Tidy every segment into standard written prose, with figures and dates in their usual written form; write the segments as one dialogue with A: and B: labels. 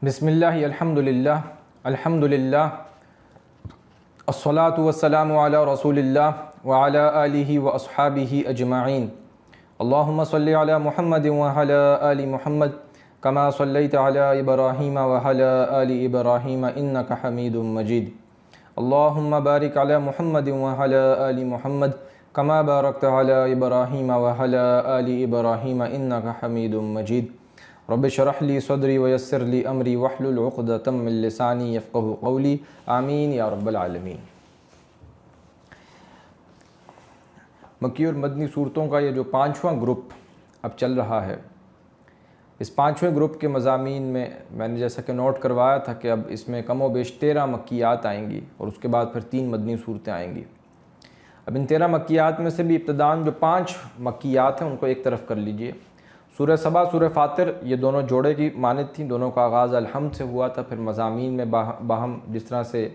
A: بسم اللہ الحمدللہ الحمدللہ الصلاۃ والسلام علی رسول اللہ وعلی آلہ واصحابہ اجمعین اللہم صلی علی محمد وعلی آل محمد کما صلیت علی ابراہیم وعلی آل ابراہیم انک حمید مجید اللہم بارک علی محمد وعلی آل محمد کما بارکت علی ابراہیم وعلی آل ابراہیم انک حمید مجید رب اشرح لی صدری ویسر لی امری واحلل عقدۃ من لسانی یفقہوا قولی آمین یا رب العالمین۔ مکی اور مدنی صورتوں کا یہ جو پانچواں گروپ اب چل رہا ہے، اس پانچویں گروپ کے مضامین میں نے جیسا کہ نوٹ کروایا تھا کہ اب اس میں کم و بیش 13 مکیات آئیں گی اور اس کے بعد پھر 3 مدنی صورتیں آئیں گی۔ اب ان 13 مکیات میں سے بھی ابتداً جو 5 مکیات ہیں ان کو ایک طرف کر لیجئے۔ سورہ سبا، سورہ فاطر، یہ دونوں جوڑے کی مانند تھیں، دونوں کا آغاز الحمد سے ہوا تھا، پھر مضامین میں باہم جس طرح سے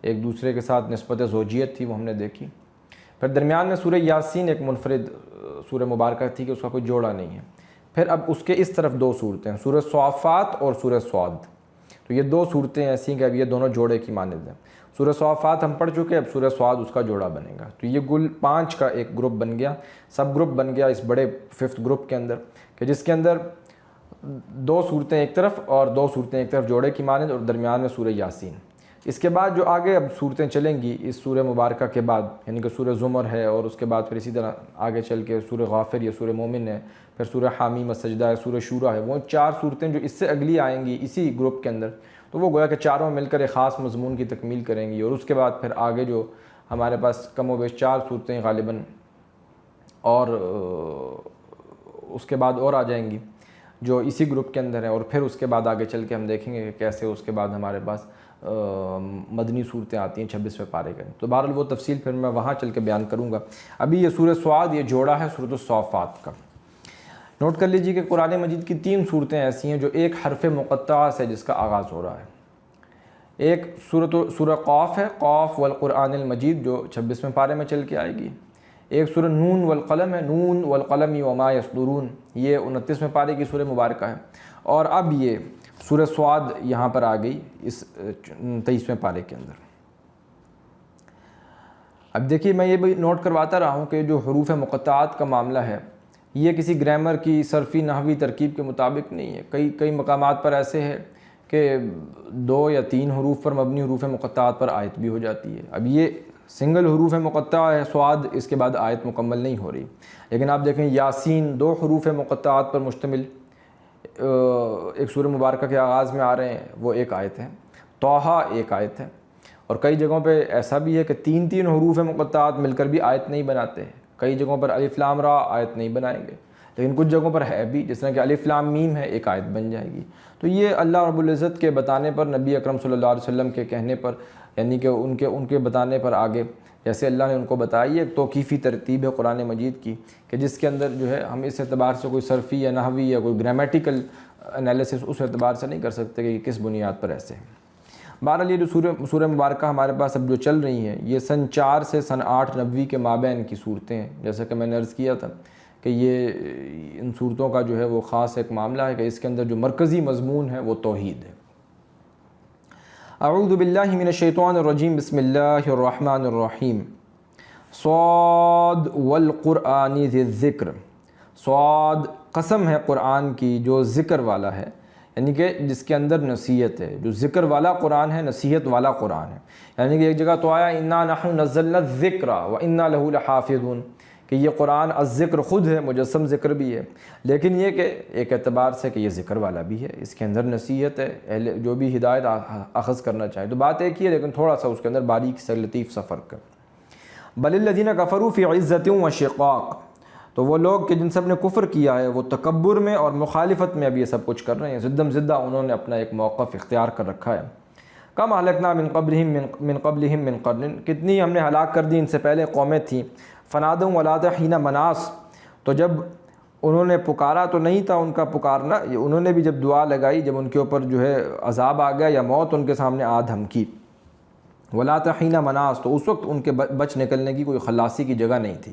A: ایک دوسرے کے ساتھ نسبت زوجیت تھی وہ ہم نے دیکھی۔ پھر درمیان میں سورہ یاسین ایک منفرد سورہ مبارکہ تھی کہ اس کا کوئی جوڑا نہیں ہے۔ پھر اب اس کے اس طرف 2 صورتیں ہیں، سورہ صافات اور سورہ صاد، تو یہ 2 صورتیں ایسی ہیں کہ اب یہ دونوں جوڑے کی مانند ہیں۔ سورہ صافات ہم پڑھ چکے، اب سورہ صاد اس کا جوڑا بنے گا، تو یہ گل 5 کا ایک گروپ بن گیا، سب گروپ بن گیا اس بڑے 5th گروپ کے اندر، کہ جس کے اندر 2 صورتیں ایک طرف اور 2 صورتیں ایک طرف جوڑے کی مانند اور درمیان میں سورہ یاسین۔ اس کے بعد جو آگے اب صورتیں چلیں گی اس سورہ مبارکہ کے بعد، یعنی کہ سورہ زمر ہے اور اس کے بعد پھر اسی طرح آگے چل کے سورہ غافر یا سورہ مومن ہے، پھر سورہ حامیم السجدہ ہے، سورہ شورا ہے، وہ 4 صورتیں جو اس سے اگلی آئیں گی اسی گروپ کے اندر، تو وہ گویا کہ چاروں مل کر ایک خاص مضمون کی تکمیل کریں گی۔ اور اس کے بعد پھر آگے جو ہمارے پاس کم و بیش 4 صورتیں غالباً اور اس کے بعد اور آ جائیں گی جو اسی گروپ کے اندر ہیں، اور پھر اس کے بعد آگے چل کے ہم دیکھیں گے کہ کیسے اس کے بعد ہمارے پاس مدنی صورتیں آتی ہیں 26ویں پارے کے۔ تو بہرحال وہ تفصیل پھر میں وہاں چل کے بیان کروں گا۔ ابھی یہ سورہ صاد یہ جوڑا ہے سورۃ الصافات کا۔ نوٹ کر لیجیے کہ قرآن مجید کی 3 صورتیں ایسی ہیں جو ایک حرف مقطع سے جس کا آغاز ہو رہا ہے۔ ایک سورہ قاف ہے، قاف والقرآن المجید، جو 26ویں پارے میں چل کے آئے گی۔ ایک سورہ نون والقلم ہے، نون والقلم وما یسطرون، یہ 29ویں پارے کی سورہ مبارکہ ہے۔ اور اب یہ سورہ صاد یہاں پر آ گئی اس 23ویں پارے کے اندر۔ اب دیکھیے میں یہ بھی نوٹ کرواتا رہا ہوں کہ جو حروف مقطعات کا معاملہ ہے یہ کسی گرامر کی صرفی نحوی ترکیب کے مطابق نہیں ہے۔ کئی مقامات پر ایسے ہے کہ 2 یا 3 حروف پر مبنی حروف مقطعات پر آیت بھی ہو جاتی ہے۔ اب یہ سنگل حروف مقطع ہے صاد، اس کے بعد آیت مکمل نہیں ہو رہی۔ لیکن آپ دیکھیں یاسین 2 حروف مقطعات پر مشتمل ایک سورہ مبارکہ کے آغاز میں آ رہے ہیں، وہ ایک آیت ہے۔ طٰہٰ ایک آیت ہے، اور کئی جگہوں پہ ایسا بھی ہے کہ 3 حروف مقطعات مل کر بھی آیت نہیں بناتے ہیں۔ کئی جگہوں پر الف لام را آیت نہیں بنائیں گے، لیکن کچھ جگہوں پر ہے بھی، جس طرح کہ الف لام میم ہے، ایک آیت بن جائے گی۔ تو یہ اللہ رب العزت کے بتانے پر، نبی اکرم صلی اللہ علیہ وسلم کے کہنے پر، یعنی کہ ان کے بتانے پر آگے جیسے اللہ نے ان کو بتائی، یہ ایک توقیفی ترتیب ہے قرآن مجید کی کہ جس کے اندر جو ہے ہم اس اعتبار سے کوئی صرفی یا نحوی یا کوئی گرامیٹیکل انالیسس اس اعتبار سے نہیں کر سکتے کہ یہ کس بنیاد پر ایسے ہیں۔ بہرحال یہ جو سورہ مبارکہ ہمارے پاس اب جو چل رہی ہیں یہ سن 4 سے سن 8 نبوی کے مابین کی صورتیں ہیں۔ جیسا کہ میں نے عرض کیا تھا کہ یہ ان صورتوں کا جو ہے وہ خاص ایک معاملہ ہے کہ اس کے اندر جو مرکزی مضمون ہے وہ توحید ہے۔ اعوذ باللہ من الشیطان الرجیم، بسم اللہ الرحمن الرحیم۔ صاد والقرآن ذی الذکر، صاد قسم ہے قرآن کی جو ذکر والا ہے، یعنی کہ جس کے اندر نصیحت ہے، جو ذکر والا قرآن ہے، نصیحت والا قرآن ہے۔ یعنی کہ ایک جگہ تو آیا انا نحن نزلنا الذکر وانا لہ لحافظون، کہ یہ قرآن الذکر خود ہے، مجسم ذکر بھی ہے، لیکن یہ کہ ایک اعتبار سے کہ یہ ذکر والا بھی ہے، اس کے اندر نصیحت ہے، جو بھی ہدایت اخذ کرنا چاہے تو بات ایک ہی ہے، لیکن تھوڑا سا اس کے اندر باریک سے لطیف سا فرق ہے۔ بل الذین کفروا فی عزۃ و شقاق، تو وہ لوگ کہ جن سب نے کفر کیا ہے وہ تکبر میں اور مخالفت میں اب یہ سب کچھ کر رہے ہیں، زدم زدہ انہوں نے اپنا ایک موقف اختیار کر رکھا ہے۔ کم اہلکنا من قبلہم من قرن، کتنی ہم نے ہلاک کر دی ان سے پہلے قومیں تھیں۔ فنادوا ولات حین مناس، تو جب انہوں نے پکارا تو نہیں تھا ان کا پکارنا، انہوں نے بھی جب دعا لگائی، جب ان کے اوپر جو ہے عذاب آ گیا یا موت ان کے سامنے آ دھمکی، ولات حین مناس، تو اس وقت ان کے بچ نکلنے کی کوئی خلاصی کی جگہ نہیں تھی۔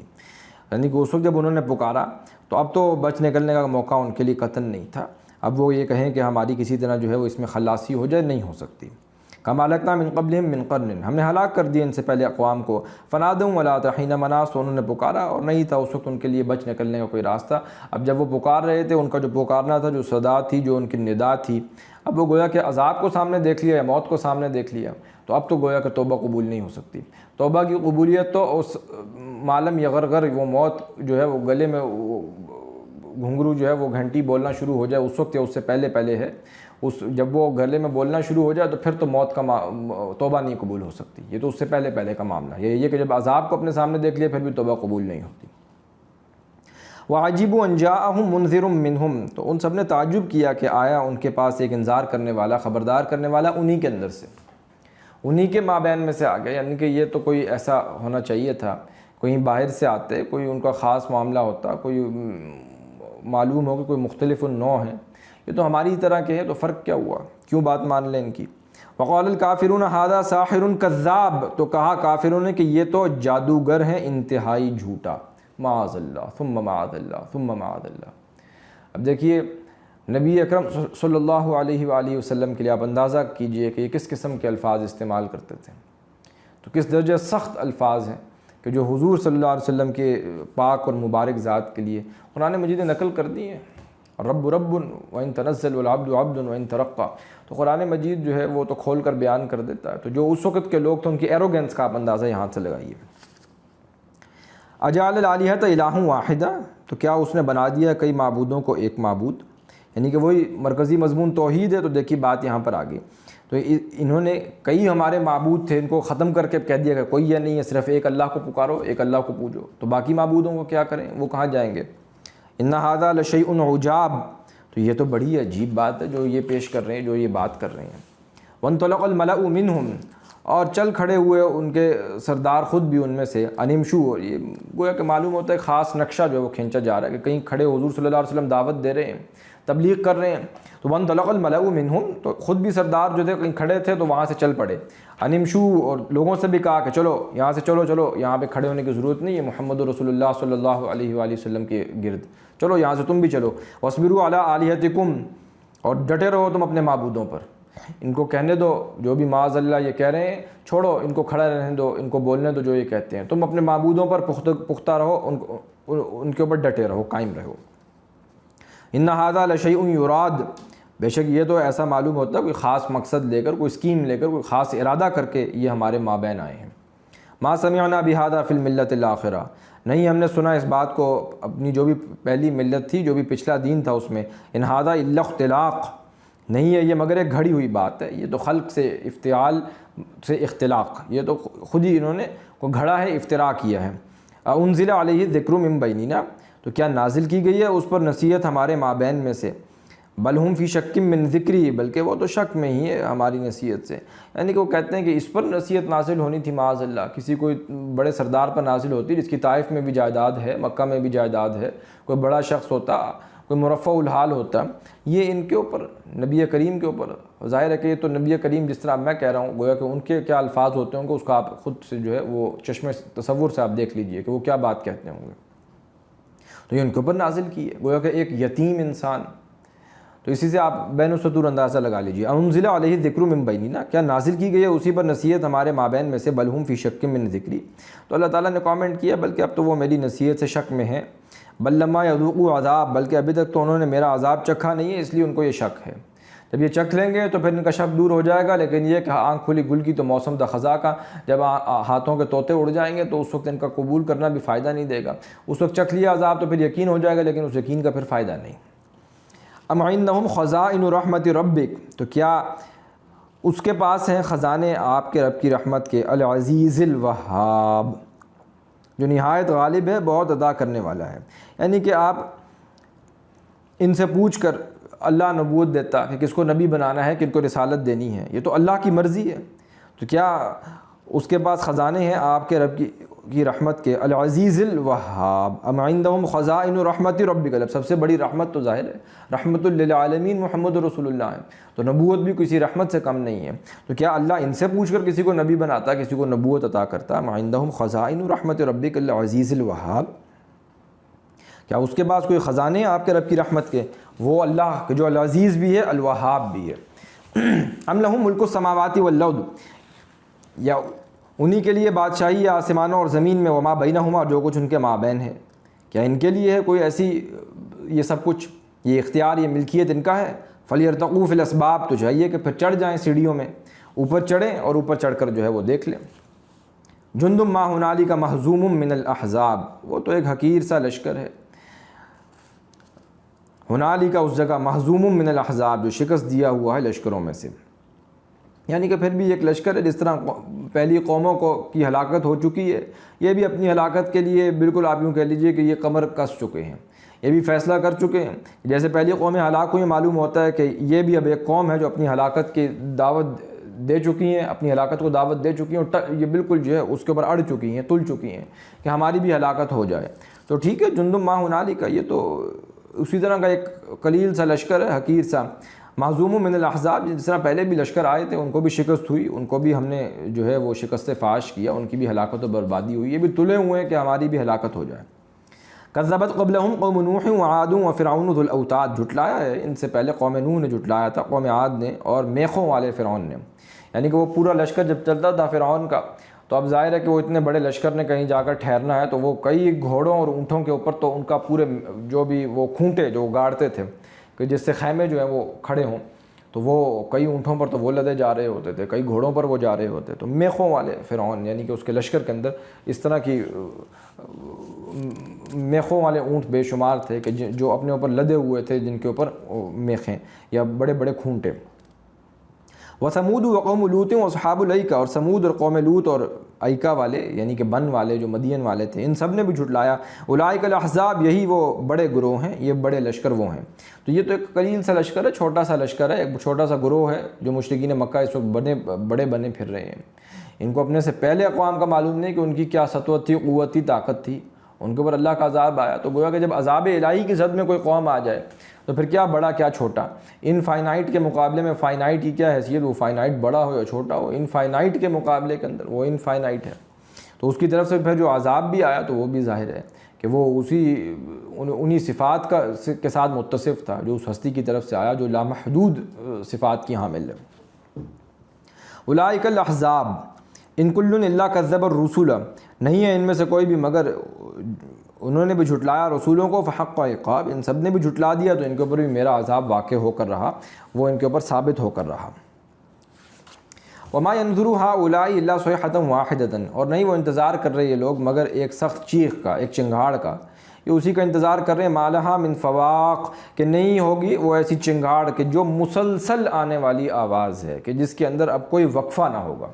A: یعنی کہ اس وقت جب انہوں نے پکارا تو اب تو بچ نکلنے کا موقع ان کے لیے قطعاً نہیں تھا۔ اب وہ یہ کہیں کہ ہماری کسی طرح جو ہے وہ اس میں خلاصی ہو جائے، نہیں ہو سکتی۔ کما اہلکنا من قبلہم من قرن، ہم نے ہلاک کر دیا ان سے پہلے اقوام کو، فنادوا ولا حین مناص، انہوں نے پکارا اور نہیں تھا اس وقت ان کے لیے بچ نکلنے کا کوئی راستہ۔ اب جب وہ پکار رہے تھے، ان کا جو پکارنا تھا، جو صدا تھی، جو ان کی ندا تھی، اب وہ گویا کہ عذاب کو سامنے دیکھ لیا یا موت کو سامنے دیکھ لیا، تو اب تو گویا کہ توبہ قبول نہیں ہو سکتی۔ توبہ کی قبولیت تو اس معلم یغرغر، وہ موت جو ہے وہ گلے میں گھنگرو جو ہے وہ گھنٹی بولنا شروع ہو جائے اس وقت یا اس سے پہلے ہے، جب وہ گلے میں بولنا شروع ہو جائے تو پھر تو موت کا توبہ نہیں قبول ہو سکتی۔ یہ تو اس سے پہلے کا معاملہ ہے، یہ کہ جب عذاب کو اپنے سامنے دیکھ لیا پھر بھی توبہ قبول نہیں ہوتی۔ وَعَجِبُوا أَن جَاءَهُم مُنذِرٌ مِّنْهُمْ، تو ان سب نے تعجب کیا کہ آیا ان کے پاس ایک انذار کرنے والا، خبردار کرنے والا انہی کے اندر سے، انہی کے مابین میں سے آ گیا۔ یعنی کہ یہ تو کوئی ایسا ہونا چاہیے تھا، کوئی باہر سے آتے، کوئی ان کا خاص معاملہ ہوتا، کوئی معلوم ہو کہ کوئی مختلف النوع ہے، یہ تو ہماری طرح کے ہیں، تو فرق کیا ہوا، کیوں بات مان لیں ان کی۔ وقال الکافرون ھذا ساحر کذاب، تو کہا کافروں نے کہ یہ تو جادوگر ہیں انتہائی جھوٹا، معاذ اللہ ثم معاذ اللہ ثم معاذ اللہ۔ اب دیکھیے نبی اکرم صلی اللہ علیہ وآلہ وسلم کے لیے آپ اندازہ کیجئے کہ یہ کس قسم کے الفاظ استعمال کرتے تھے، تو کس درجہ سخت الفاظ ہیں کہ جو حضور صلی اللہ علیہ وسلم کے پاک اور مبارک ذات کے لیے قرآن مجید نے نقل کر دی ہے۔ رب رب وَإِن تنزل والعبد عبد وَإِن ترقى، تو قرآن مجید جو ہے وہ تو کھول کر بیان کر دیتا ہے۔ تو جو اس وقت کے لوگ تھے ان کی ایروگنس کا آپ اندازہ یہاں سے لگائیے۔ اجعل الآلہۃ الہ واحدہ، تو کیا اس نے بنا دیا کئی معبودوں کو ایک معبود، یعنی کہ وہی مرکزی مضمون توحید ہے۔ تو دیکھیے بات یہاں پر آ گئی، تو انہوں نے کئی ہمارے معبود تھے، ان کو ختم کر کے کہہ دیا کہ کوئی یہ نہیں ہے، صرف ایک اللہ کو پکارو، ایک اللہ کو پوجو، تو باقی معبودوں کو کیا کریں، وہ کہاں جائیں گے۔ ان ھذا لشیء عجاب، تو یہ تو بڑی عجیب بات ہے جو یہ پیش کر رہے ہیں، جو یہ بات کر رہے ہیں۔ وانطلق الملأ منہم، اور چل کھڑے ہوئے ان کے سردار خود بھی ان میں سے، انمشو، یہ گویا کہ معلوم ہوتا ہے خاص نقشہ جو ہے وہ کھینچا جا رہا ہے کہ کہیں کھڑے حضور صلی اللہ علیہ وسلم دعوت دے رہے ہیں، تبلیغ کر رہے ہیں، تو وانطلق الملأ منہم، تو خود بھی سردار جو تھے کہیں کھڑے تھے تو وہاں سے چل پڑے، انمشو، اور لوگوں سے بھی کہا کہ چلو یہاں سے چلو، یہاں پہ کھڑے ہونے کی ضرورت نہیں ہے، محمد رسول اللہ صلی اللہ علیہ وآلہ وسلم کے گرد چلو، یہاں سے تم بھی چلو، واصبروا علی آلہتکم، اور ڈٹے رہو تم اپنے معبودوں پر، ان کو کہنے دو جو بھی معاذ اللہ یہ کہہ رہے ہیں، چھوڑو ان کو کھڑا رہنے دو، ان کو بولنے دو جو یہ کہتے ہیں، تم اپنے معبودوں پر پختہ رہو، ان کے اوپر ڈٹے رہو، قائم رہو۔ ان ھذا لشیء یراد، بے شک یہ تو ایسا معلوم ہوتا ہے کوئی خاص مقصد لے کر، کوئی اسکیم لے کر، کوئی خاص ارادہ کر کے یہ ہمارے مابین آئے ہیں۔ ما سمعنا بہذا فی الملۃ الاخرہ، نہیں ہم نے سنا اس بات کو اپنی جو بھی پہلی ملت تھی، جو بھی پچھلا دین تھا اس میں، ان ھذا الا اختلاق، نہیں ہے یہ مگر ایک گھڑی ہوئی بات ہے، یہ تو خلق سے افتعال سے اختلاق، یہ تو خود ہی انہوں نے کو گھڑا ہے، افتراء کیا ہے۔ انزل علیہ الذکر من بیننا، تو کیا نازل کی گئی ہے اس پر نصیحت ہمارے مابین میں سے، بل ہم فی شک من ذکری، بلکہ وہ تو شک میں ہی ہے ہماری نصیحت سے، یعنی کہ وہ کہتے ہیں کہ اس پر نصیحت نازل ہونی تھی معاذ اللہ، کسی کوئی بڑے سردار پر نازل ہوتی جس کی طائف میں بھی جائیداد ہے، مکہ میں بھی جائیداد ہے، کوئی بڑا شخص ہوتا، کوئی مرفع الحال ہوتا، یہ ان کے اوپر نبی کریم کے اوپر ظاہر ہے کہ یہ تو نبی کریم جس طرح میں کہہ رہا ہوں، گویا کہ ان کے کیا الفاظ ہوتے ہوں گے اس کا آپ خود سے جو ہے وہ چشم تصور سے آپ دیکھ لیجئے کہ وہ کیا بات کہتے ہوں گے، تو یہ ان کے اوپر نازل کی ہے، گویا کہ ایک یتیم انسان، تو اسی سے آپ بین السطور اندازہ لگا لیجئے۔ انزل علیہ الذکر من بیننا، کیا نازل کی گئی ہے اسی پر نصیحت ہمارے مابین میں سے، بل ہم فی شک من ذکری، تو اللہ تعالیٰ نے کامنٹ کیا بلکہ اب تو وہ میری نصیحت سے شک میں ہیں، بل لما یذوقوا عذاب، بلکہ ابھی تک تو انہوں نے میرا عذاب چکھا نہیں ہے اس لیے ان کو یہ شک ہے، جب یہ چکھ لیں گے تو پھر ان کا شک دور ہو جائے گا۔ لیکن یہ کہ آنکھ کھلی گل کی تو موسم تھا خزاں کا، جب ہاتھوں کے طوطے اڑ جائیں گے تو اس وقت ان کا قبول کرنا بھی فائدہ نہیں دے گا، اس وقت چکھ لیا عذاب تو پھر یقین ہو جائے گا، لیکن اس یقین کا پھر فائدہ نہیں۔ ام عندہم خزائن رحمت ربک، تو کیا اس کے پاس ہیں خزانے آپ کے رب کی رحمت کے، العزیز الوہاب، جو نہایت غالب ہے، بہت عطا کرنے والا ہے، یعنی کہ آپ ان سے پوچھ کر اللہ نبوت دیتا کہ کس کو نبی بنانا ہے، کن کو رسالت دینی ہے، یہ تو اللہ کی مرضی ہے، تو کیا اس کے پاس خزانے ہیں آپ کے رب کی رحمت کے، العزیز الوہاب۔ ام عندہم خزائن رحمت ربک، سب سے بڑی رحمت تو ظاہر ہے رحمت للعالمین محمد رسول اللہ ہے، تو نبوت بھی کسی رحمت سے کم نہیں ہے، تو کیا اللہ ان سے پوچھ کر کسی کو نبی بناتا، کسی کو نبوت عطا کرتا۔ ام عندہم خزائن رحمت ربک العزیز الوہاب، کیا اس کے پاس کوئی خزانے ہیں آپ کے رب کی رحمت کے؟ وہ اللہ کہ جو العزیز بھی ہے الوہاب بھی ہے۔ ام لہم ملک السماوات والارض، یا انہی کے لیے بادشاہی ہے آسمانوں اور زمین میں، وما بینہما، اور جو کچھ ان کے مابین ہے، کیا ان کے لیے ہے کوئی ایسی یہ سب کچھ، یہ اختیار، یہ ملکیت ان کا ہے؟ فلیرتقوا فی الاسباب، تو چاہیے کہ پھر چڑھ جائیں سیڑھیوں میں، اوپر چڑھیں اور اوپر چڑھ کر جو ہے وہ دیکھ لیں۔ جندم ما ہنالک مہزوم من الاحزاب، وہ تو ایک حقیر سا لشکر ہے، ہنالک اس جگہ، مہزوم من الاحزاب جو شکست دیا ہوا ہے لشکروں میں سے، یعنی کہ پھر بھی ایک لشکر ہے، جس طرح پہلی قوموں کی ہلاکت ہو چکی ہے، یہ بھی اپنی ہلاکت کے لیے بالکل آپ یوں کہہ لیجئے کہ یہ کمر کس چکے ہیں، یہ بھی فیصلہ کر چکے ہیں۔ جیسے پہلی قومیں ہلاک ہوئی، معلوم ہوتا ہے کہ یہ بھی اب ایک قوم ہے جو اپنی ہلاکت کی دعوت دے چکی ہیں، اپنی ہلاکت کو دعوت دے چکی ہیں، اور یہ بالکل جو ہے اس کے اوپر اڑ چکی ہیں، تل چکی ہیں کہ ہماری بھی ہلاکت ہو جائے۔ تو ٹھیک ہے، جندم ما ہنالک، یہ تو اسی طرح کا ایک قلیل سا لشکر ہے، حقیر سا، معزوم من الاحزاب، جس طرح پہلے بھی لشکر آئے تھے، ان کو بھی شکست ہوئی، ان کو بھی ہم نے جو ہے وہ شکست فاش کیا، ان کی بھی ہلاکت و بربادی ہوئی، یہ بھی تلے ہوئے ہیں کہ ہماری بھی ہلاکت ہو جائے۔ کذبت قبلہم قوم نوح وعاد وفرعون ذو الاوتاد، جھٹلایا ہے ان سے پہلے قوم نوح نے جھٹلایا تھا، قوم عاد نے، اور میخوں والے فرعون نے، یعنی کہ وہ پورا لشکر جب چلتا تھا فرعون کا، تو اب ظاہر ہے کہ وہ اتنے بڑے لشکر نے کہیں جا کر ٹھہرنا ہے، تو وہ کئی گھوڑوں اور اونٹوں کے اوپر، تو ان کا پورے جو بھی وہ کھونٹے جو گاڑتے تھے کہ جس سے خیمے جو ہیں وہ کھڑے ہوں، تو وہ کئی اونٹوں پر تو وہ لدے جا رہے ہوتے تھے، کئی گھوڑوں پر وہ جا رہے ہوتے، تو میخوں والے فرعون، یعنی کہ اس کے لشکر کے اندر اس طرح کی میخوں والے اونٹ بے شمار تھے کہ جو اپنے اوپر لدے ہوئے تھے، جن کے اوپر میخیں یا بڑے بڑے کھونٹے۔ وثمود وقوم لوط واصحاب الایکہ، اور سمود اور قوم لوط اور ایکہ والے یعنی کہ بن والے جو مدین والے تھے، ان سب نے بھی جھٹلایا۔ اولئک الاحزاب، یہی وہ بڑے گروہ ہیں، یہ بڑے لشکر وہ ہیں۔ تو یہ تو ایک قلیل سا لشکر ہے، چھوٹا سا لشکر ہے، ایک چھوٹا سا گروہ ہے جو مشرکین مکہ اس وقت بڑے بنے پھر رہے ہیں۔ ان کو اپنے سے پہلے اقوام کا معلوم نہیں کہ ان کی کیا سطوت تھی، قوت تھی، طاقت تھی، ان کے اوپر اللہ کا عذاب آیا، تو گویا کہ جب عذاب الہی کی زد میں کوئی قوم آ جائے تو پھر کیا بڑا کیا چھوٹا، ان فائنائٹ کے مقابلے میں فائنائٹ کی کیا حیثیت، وہ فائنائٹ بڑا ہو یا چھوٹا ہو، ان فائنائٹ کے مقابلے کے اندر وہ ان فائنائٹ ہے۔ تو اس کی طرف سے پھر جو عذاب بھی آیا تو وہ بھی ظاہر ہے کہ وہ انہی صفات کے ساتھ متصف تھا جو اس ہستی کی طرف سے آیا جو لامحدود صفات کی حامل ہے۔ اولئک الاحزاب ان کل الا کذب الرسل، نہیں ہے ان میں سے کوئی بھی مگر انہوں نے بھی جھٹلایا رسولوں کو، فحق عقاب، ان سب نے بھی جھٹلا دیا تو ان کے اوپر بھی میرا عذاب واقع ہو کر رہا، وہ ان کے اوپر ثابت ہو کر رہا۔ وما ينظر هؤلاء الا صيحة واحدة، اور نہیں وہ انتظار کر رہے یہ لوگ مگر ایک سخت چیخ کا، ایک چنگھاڑ کا، یہ اسی کا انتظار کر رہے ہیں، ما لها من فواق، کہ نہیں ہوگی وہ ایسی چنگھاڑ کہ جو مسلسل آنے والی آواز ہے، کہ جس کے اندر اب کوئی وقفہ نہ ہوگا،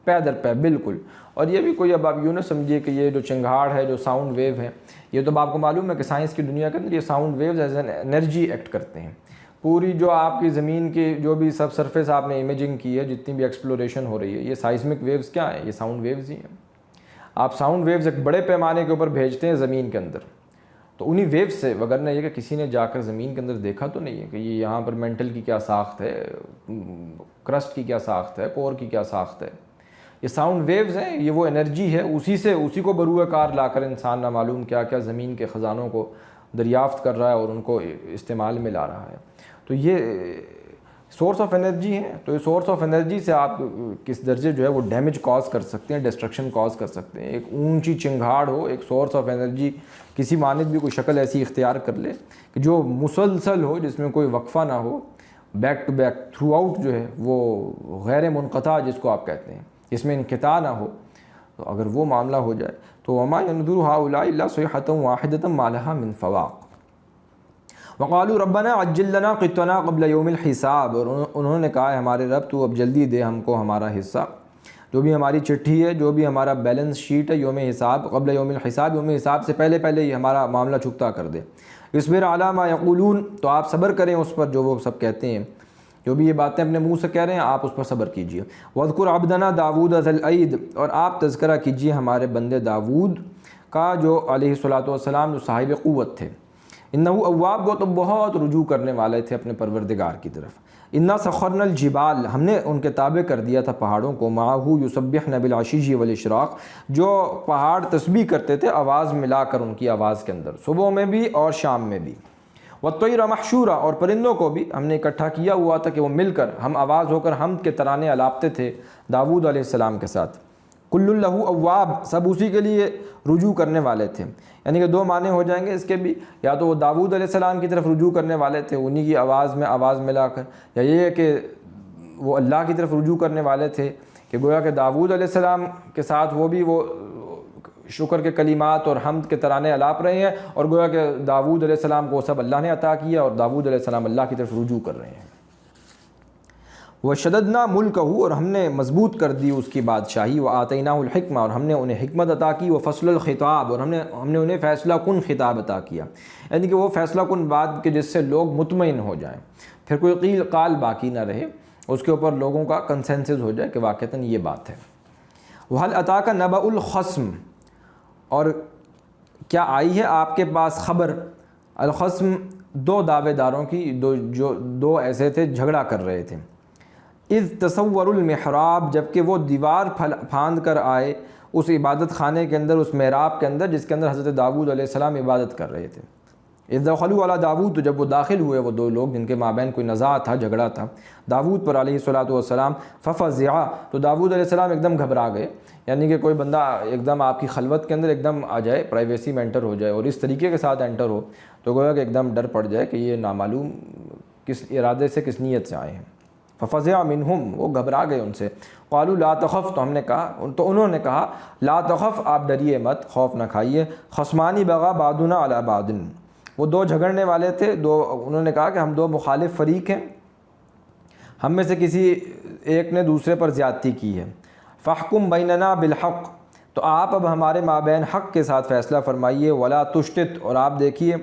A: پے در پے بالکل۔ اور یہ بھی کوئی اب آپ یوں نہ سمجھیے کہ یہ جو چنگھاڑ ہے، جو ساؤنڈ ویو ہے، یہ تو آپ کو معلوم ہے کہ سائنس کی دنیا کے اندر یہ sound waves as an energy act کرتے ہیں۔ پوری جو آپ کی زمین کی جو بھی سب سرفیس آپ نے امیجنگ کی ہے، جتنی بھی ایکسپلوریشن ہو رہی ہے، یہ سائزمک ویوز کیا ہیں؟ یہ ساؤنڈ ویوز ہی ہیں۔ آپ ساؤنڈ ویوز ایک بڑے پیمانے کے اوپر بھیجتے ہیں زمین کے اندر، تو انہی ویوز سے، وگرنہ یہ کہ کسی نے جا کر زمین کے اندر دیکھا تو نہیں ہے کہ یہ یہاں پر مینٹل کی کیا ساخت ہے، کرسٹ کی کیا ساخت ہے، کور کی کیا ساخت ہے، یہ ساؤنڈ ویوز ہیں، یہ وہ انرجی ہے، اسی کو بروئے کار لا کر انسان نہ معلوم کیا کیا زمین کے خزانوں کو دریافت کر رہا ہے اور ان کو استعمال میں لا رہا ہے۔ تو یہ سورس آف انرجی ہے، تو یہ سورس آف انرجی سے آپ کس درجے جو ہے وہ ڈیمیج کاز کر سکتے ہیں، ڈسٹرکشن کاز کر سکتے ہیں۔ ایک اونچی چنگھاڑ ہو، ایک سورس آف انرجی کسی مانند بھی کوئی شکل ایسی اختیار کر لے کہ جو مسلسل ہو، جس میں کوئی وقفہ نہ ہو، بیک ٹو بیک تھرو آؤٹ جو ہے وہ غیر منقطع جس کو آپ کہتے ہیں، اس میں انقطاع نہ ہو، تو اگر وہ معاملہ ہو جائے تو وما ينظر هؤلاء الا صيحة واحدة ما لها من فواق۔ وقالوا ربنا عجل لنا قطنا قبل يوم الحساب، اور انہوں نے کہا ہے ہمارے رب تو اب جلدی دے ہم کو ہمارا حصہ، جو بھی ہماری چٹھی ہے، جو بھی ہمارا بیلنس شیٹ ہے، یوم حساب، قبل یوم الحساب، یوم حساب سے پہلے ہی ہمارا معاملہ چکتا کر دے۔ اصبر علی ما یقولون، تو آپ صبر کریں اس پر جو وہ سب کہتے ہیں، جو بھی یہ باتیں اپنے منہ سے کہہ رہے ہیں آپ اس پر صبر کیجئے۔ وَاذْكُرْ عَبْدَنَا داود ذَا الْأَيْدِ، اور آپ تذکرہ کیجئے ہمارے بندے داود کا جو علیہ الصلوۃ والسلام جو صاحب قوت تھے، انہو اواب، وہ تو بہت رجوع کرنے والے تھے اپنے پروردگار کی طرف۔ انا سخرنا الجبال، ہم نے ان کے تابع کر دیا تھا پہاڑوں کو، معہ یسبحن بالعشی والاشراق، جو پہاڑ تسبیح کرتے تھے آواز ملا کر ان کی آواز کے اندر، صبح میں بھی اور شام میں بھی، والطیر محشورا، اور پرندوں کو بھی ہم نے اکٹھا کیا ہوا تھا کہ وہ مل کر ہم آواز ہو کر حمد کے ترانے الاپتے تھے داؤد علیہ السلام کے ساتھ۔ کل لہ اواب، سب اسی کے لیے رجوع کرنے والے تھے، یعنی کہ دو معنی ہو جائیں گے اس کے بھی، یا تو وہ داؤد علیہ السلام کی طرف رجوع کرنے والے تھے انہی کی آواز میں آواز ملا کر، یا یہ ہے کہ وہ اللہ کی طرف رجوع کرنے والے تھے کہ گویا کہ داؤد علیہ السلام کے ساتھ وہ بھی وہ شکر کے کلمات اور حمد کے ترانے الاپ رہے ہیں، اور گویا کہ داؤد علیہ السلام کو سب اللہ نے عطا کیا اور داؤد علیہ السلام اللہ کی طرف رجوع کر رہے ہیں۔ وشددنا ملکہ، اور ہم نے مضبوط کر دی اس کی بادشاہی، وآتیناہ الحکمہ، اور ہم نے انہیں حکمت عطا کی، وفصل الخطاب، اور ہم نے انہیں فیصلہ کن خطاب عطا کیا، یعنی کہ وہ فیصلہ کن بات کہ جس سے لوگ مطمئن ہو جائیں، پھر کوئی قیل قال باقی نہ رہے، اس کے اوپر لوگوں کا کنسنسس ہو جائے کہ واقعتاً یہ بات ہے۔ وَهَلْ أَتَاكَ نَبَأُ الْخَصْمِ، اور کیا آئی ہے آپ کے پاس خبر، الخصم دو دعوے داروں کی، جو دو ایسے تھے جھگڑا کر رہے تھے، اذ تصور المحراب، جبکہ وہ دیوار پھاند کر آئے اس عبادت خانے کے اندر، اس محراب کے اندر جس کے اندر حضرت داؤد علیہ السلام عبادت کر رہے تھے۔ اذ دخلوا علی داؤد، تو جب وہ داخل ہوئے وہ دو لوگ جن کے مابین کوئی نزاع تھا، جھگڑا تھا داؤد پر علیہ السلام، ففزع، تو داؤد علیہ السلام ایک دم گھبرا گئے، یعنی کہ کوئی بندہ ایک دم آپ کی خلوت کے اندر ایک دم آ جائے، پرائیویسی میں انٹر ہو جائے اور اس طریقے کے ساتھ انٹر ہو تو گویا کہ ایک دم ڈر پڑ جائے کہ یہ نامعلوم کس ارادے سے کس نیت سے آئے ہیں۔ ففزع منہم، وہ گھبرا گئے ان سے، قالوا لا تخف، تو انہوں نے کہا لا تخف، آپ ڈریے مت، خوف نہ کھائیے، خصمان بغى بعضنا علی بعض، وہ دو جھگڑنے والے تھے، انہوں نے کہا کہ ہم دو مخالف فریق ہیں، ہم میں سے کسی ایک نے دوسرے پر زیادتی کی ہے، فاحکم بیننا بالحق، تو آپ اب ہمارے مابین حق کے ساتھ فیصلہ فرمائیے، ولا تشتت، اور آپ دیکھیے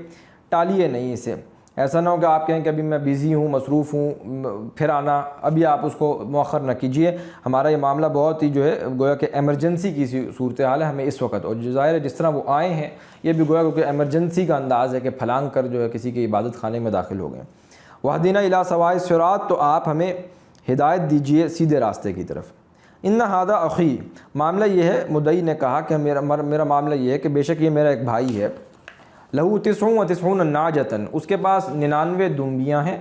A: ٹالیے نہیں اسے، ایسا نہ ہو کہ آپ کہیں کہ ابھی میں بیزی ہوں، مصروف ہوں، پھر آنا، ابھی آپ اس کو مؤخر نہ کیجیے، ہمارا یہ معاملہ بہت ہی جو ہے گویا کہ ایمرجنسی کی صورتحال ہے ہمیں اس وقت، اور جو ظاہر ہے جس طرح وہ آئے ہیں یہ بھی گویا کہ ایمرجنسی کا انداز ہے کہ پھلانگ کر جو ہے کسی کے عبادت خانے میں داخل ہو گئے۔ وَاهْدِنَا إِلَىٰ سَوَاءِ الصِّرَاط، تو آپ ہمیں ہدایت دیجیے سیدھے راستے کی طرف۔ ان هذا اخی، معاملہ یہ ہے، مدعی نے کہا کہ میرا معاملہ یہ ہے کہ بے شک یہ میرا ایک بھائی ہے، لہو 99 ناجتن، اس کے پاس 99 دمبیاں ہیں،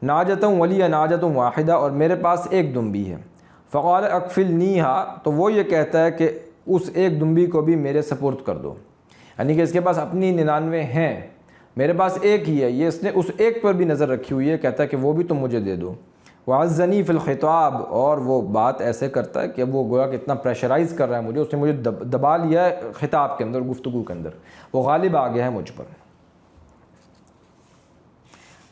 A: ناجتن ولی ناجتن واحدہ، اور میرے پاس ایک دمبی ہے، فقال اکفلنیہا، تو وہ یہ کہتا ہے کہ اس ایک دمبی کو بھی میرے سپرد کر دو، یعنی کہ اس کے پاس اپنی 99 ہیں، میرے پاس ایک ہی ہے، یہ اس نے اس ایک پر بھی نظر رکھی ہوئی ہے، کہتا ہے کہ وہ بھی تم مجھے دے دو۔ وعزنی فی الخطاب، اور وہ بات ایسے کرتا ہے کہ وہ گویا کہ اتنا پریشرائز کر رہا ہے مجھے، اس نے مجھے دبا لیا ہے خطاب کے اندر، گفتگو کے اندر، وہ غالب آ گیا ہے مجھ پر۔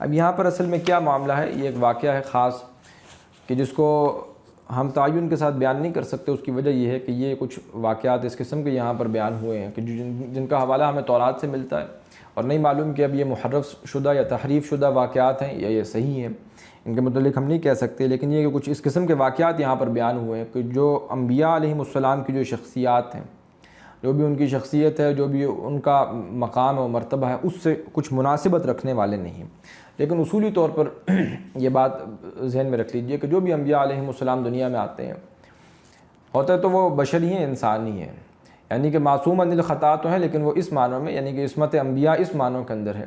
A: اب یہاں پر اصل میں کیا معاملہ ہے، یہ ایک واقعہ ہے خاص کہ جس کو ہم تعین کے ساتھ بیان نہیں کر سکتے، اس کی وجہ یہ ہے کہ یہ کچھ واقعات اس قسم کے یہاں پر بیان ہوئے ہیں کہ جن کا حوالہ ہمیں تورات سے ملتا ہے، اور نہیں معلوم کہ اب یہ محرف شدہ یا تحریف شدہ واقعات ہیں یا یہ صحیح ہیں، ان کے متعلق ہم نہیں کہہ سکتے، لیکن یہ کہ کچھ اس قسم کے واقعات یہاں پر بیان ہوئے ہیں کہ جو انبیاء علیہم السلام کی جو شخصیات ہیں، جو بھی ان کی شخصیت ہے، جو بھی ان کا مقام و مرتبہ ہے، اس سے کچھ مناسبت رکھنے والے نہیں، لیکن اصولی طور پر یہ بات ذہن میں رکھ لیجئے کہ جو بھی انبیاء علیہم السلام دنیا میں آتے ہیں ہوتا ہے تو وہ بشر ہی ہیں، انسان ہی ہیں، یعنی کہ معصوم عن الخطا تو ہیں، لیکن وہ اس معنوں میں، یعنی کہ عصمت انبیاء اس معنوں کے اندر ہے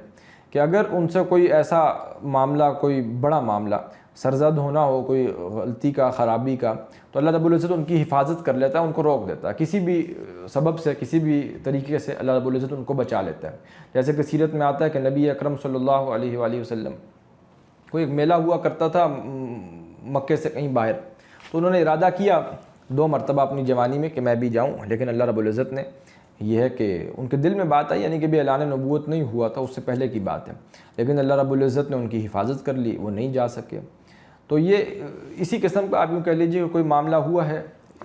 A: کہ اگر ان سے کوئی ایسا معاملہ، کوئی بڑا معاملہ سرزد ہونا ہو، کوئی غلطی کا، خرابی کا، تو اللہ رب العزت ان کی حفاظت کر لیتا ہے، ان کو روک دیتا ہے، کسی بھی سبب سے، کسی بھی طریقے سے اللہ رب العزت ان کو بچا لیتا ہے۔ جیسے کہ سیرت میں آتا ہے کہ نبی اکرم صلی اللہ علیہ وآلہ وسلم کوئی ایک میلہ ہوا کرتا تھا مکے سے کہیں باہر، تو انہوں نے ارادہ کیا 2 مرتبہ اپنی جوانی میں کہ میں بھی جاؤں، لیکن اللہ رب العزت نے یہ ہے کہ ان کے دل میں بات آئی، یعنی کہ بھی اعلان نبوت نہیں ہوا تھا، اس سے پہلے کی بات ہے، لیکن اللہ رب العزت نے ان کی حفاظت کر لی، وہ نہیں جا سکے۔ تو یہ اسی قسم کا آپ یوں کہہ لیجیے کہ کوئی معاملہ ہوا ہے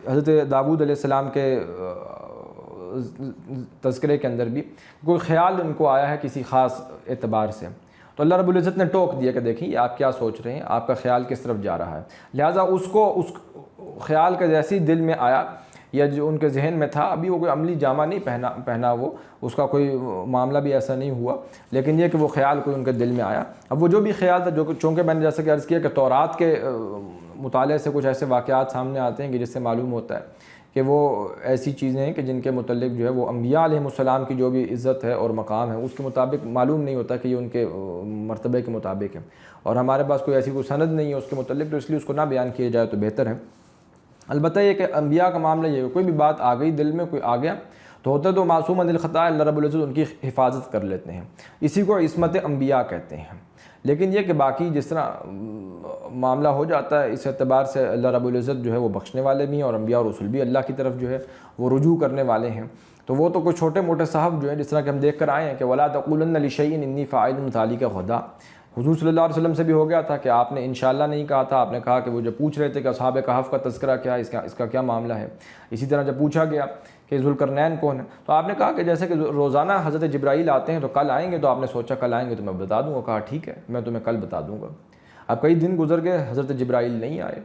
A: حضرت داؤد علیہ السلام کے تذکرے کے اندر بھی، کوئی خیال ان کو آیا ہے کسی خاص اعتبار سے، تو اللہ رب العزت نے ٹوک دیا کہ دیکھیں آپ کیا سوچ رہے ہیں، آپ کا خیال کس طرف جا رہا ہے، لہٰذا اس خیال کا جیسی دل میں آیا، یا جو ان کے ذہن میں تھا ابھی وہ کوئی عملی جامہ نہیں پہنا وہ اس کا کوئی معاملہ بھی ایسا نہیں ہوا، لیکن یہ کہ وہ خیال کوئی ان کے دل میں آیا۔ اب وہ جو بھی خیال تھا، جو چونکہ میں نے جیسا کہ عرض کیا کہ تورات کے مطالعے سے کچھ ایسے واقعات سامنے آتے ہیں کہ جس سے معلوم ہوتا ہے کہ وہ ایسی چیزیں ہیں کہ جن کے متعلق جو ہے وہ انبیاء علیہ السلام کی جو بھی عزت ہے اور مقام ہے اس کے مطابق معلوم نہیں ہوتا کہ یہ ان کے مرتبے کے مطابق ہے، اور ہمارے پاس کوئی ایسی کوئی سند نہیں ہے اس کے متعلق، تو اس لیے اس کو نہ بیان کیا جائے تو بہتر ہے۔ البتہ یہ کہ انبیاء کا معاملہ یہ ہے، کوئی بھی بات آ گئی دل میں، کوئی آ گیا تو ہوتا ہے تو معصوم عن الخطا، اللہ رب العزت ان کی حفاظت کر لیتے ہیں، اسی کو عصمت انبیاء کہتے ہیں۔ لیکن یہ کہ باقی جس طرح معاملہ ہو جاتا ہے اس اعتبار سے اللہ رب العزت جو ہے وہ بخشنے والے بھی ہیں، اور انبیاء اور رسول بھی اللہ کی طرف جو ہے وہ رجوع کرنے والے ہیں، تو وہ تو کوئی چھوٹے موٹے صحف جو ہیں جس طرح کہ ہم دیکھ کر آئے ہیں کہ وَلَا تَقُولَنَّ لِشَيْءٍ إِنِّي فَاعِلٌ ذَلِكَ غَدًا، حضور صلی اللہ علیہ وسلم سے بھی ہو گیا تھا کہ آپ نے انشاءاللہ نہیں کہا تھا، آپ نے کہا کہ وہ جب پوچھ رہے تھے کہ اصحاب کہف کا تذکرہ کیا ہے، اس کا کیا معاملہ ہے، اسی طرح جب پوچھا گیا کہ ذوالقرنین کون ہے تو آپ نے کہا کہ جیسے کہ روزانہ حضرت جبرائیل آتے ہیں تو کل آئیں گے، تو آپ نے سوچا کل آئیں گے تو میں بتا دوں گا، کہا ٹھیک ہے میں تمہیں کل بتا دوں گا۔ اب کئی دن گزر گئے، حضرت جبرائیل نہیں آئے،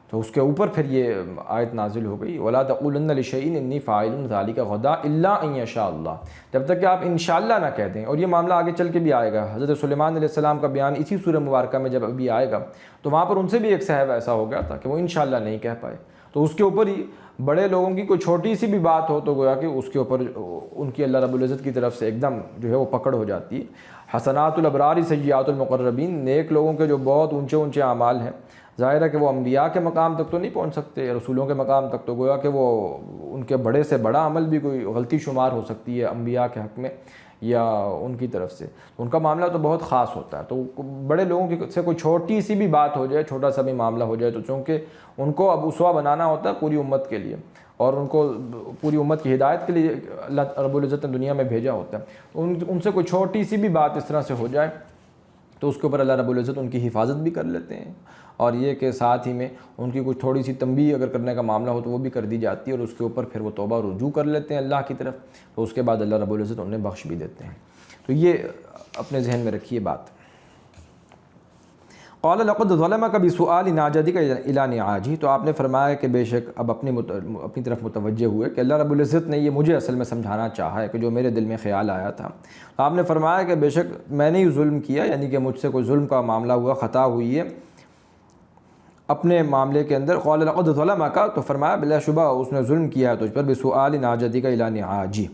A: تو اس کے اوپر پھر یہ آیت نازل ہو گئی وَلَا تَقُولَنَّ لِشَيْءٍ إِنِّي فَاعِلٌ ذَلِكَ غَدًا إِلَّا أَن يَشَاءَ اللَّهُ، جب تک کہ آپ انشاءاللہ نہ کہہ دیں۔ اور یہ معاملہ آگے چل کے بھی آئے گا، حضرت سلیمان علیہ السلام کا بیان اسی سورہ مبارکہ میں جب ابھی آئے گا تو وہاں پر ان سے بھی ایک صحابہ ایسا ہو گیا تھا کہ وہ انشاءاللہ نہیں کہہ پائے، تو اس کے اوپر ہی بڑے لوگوں کی کوئی چھوٹی سی بھی بات ہو تو گویا کہ اس کے اوپر ان کی اللہ رب العزت کی طرف سے ایک دم جو ہے وہ پکڑ ہو جاتی ہے۔ حسنات الابرار سیئات المقربین، نیک لوگوں کے جو بہت اونچے اونچے اعمال ہیں، ظاہر ہے کہ وہ انبیاء کے مقام تک تو نہیں پہنچ سکتے، رسولوں کے مقام تک تو گویا کہ وہ ان کے بڑے سے بڑا عمل بھی کوئی غلطی شمار ہو سکتی ہے انبیاء کے حق میں یا ان کی طرف سے، ان کا معاملہ تو بہت خاص ہوتا ہے۔ تو بڑے لوگوں کی سے کوئی چھوٹی سی بھی بات ہو جائے، چھوٹا سا بھی معاملہ ہو جائے، تو چونکہ ان کو اب اسوہ بنانا ہوتا ہے پوری امت کے لیے، اور ان کو پوری امت کی ہدایت کے لیے اللہ رب العزت نے دنیا میں بھیجا ہوتا ہے، ان سے کوئی چھوٹی سی بھی بات اس طرح سے ہو جائے تو اس کے اوپر اللہ رب العزت ان کی حفاظت بھی کر لیتے ہیں، اور یہ کہ ساتھ ہی میں ان کی کوئی تھوڑی سی تنبیہ اگر کرنے کا معاملہ ہو تو وہ بھی کر دی جاتی ہے، اور اس کے اوپر پھر وہ توبہ رجوع کر لیتے ہیں اللہ کی طرف، تو اس کے بعد اللہ رب العزت انہیں بخش بھی دیتے ہیں۔ تو یہ اپنے ذہن میں رکھیے بات۔ قال لقد ظلمك بسؤال ناجتك الى نعاجه، تو آپ نے فرمایا کہ بے شک اب اپنی طرف متوجہ ہوئے کہ اللہ رب العزت نے یہ مجھے اصل میں سمجھانا چاہا ہے کہ جو میرے دل میں خیال آیا تھا، تو آپ نے فرمایا کہ بے شک میں نے ہی ظلم کیا، یعنی کہ مجھ سے کوئی ظلم کا معاملہ ہوا، خطا ہوئی ہے اپنے معاملے کے اندر۔ قال لقد ظلمك، تو فرمایا بلا شبہ اس نے ظلم کیا ہے تجھ پر، بسؤال ناجتك الى نعاجه،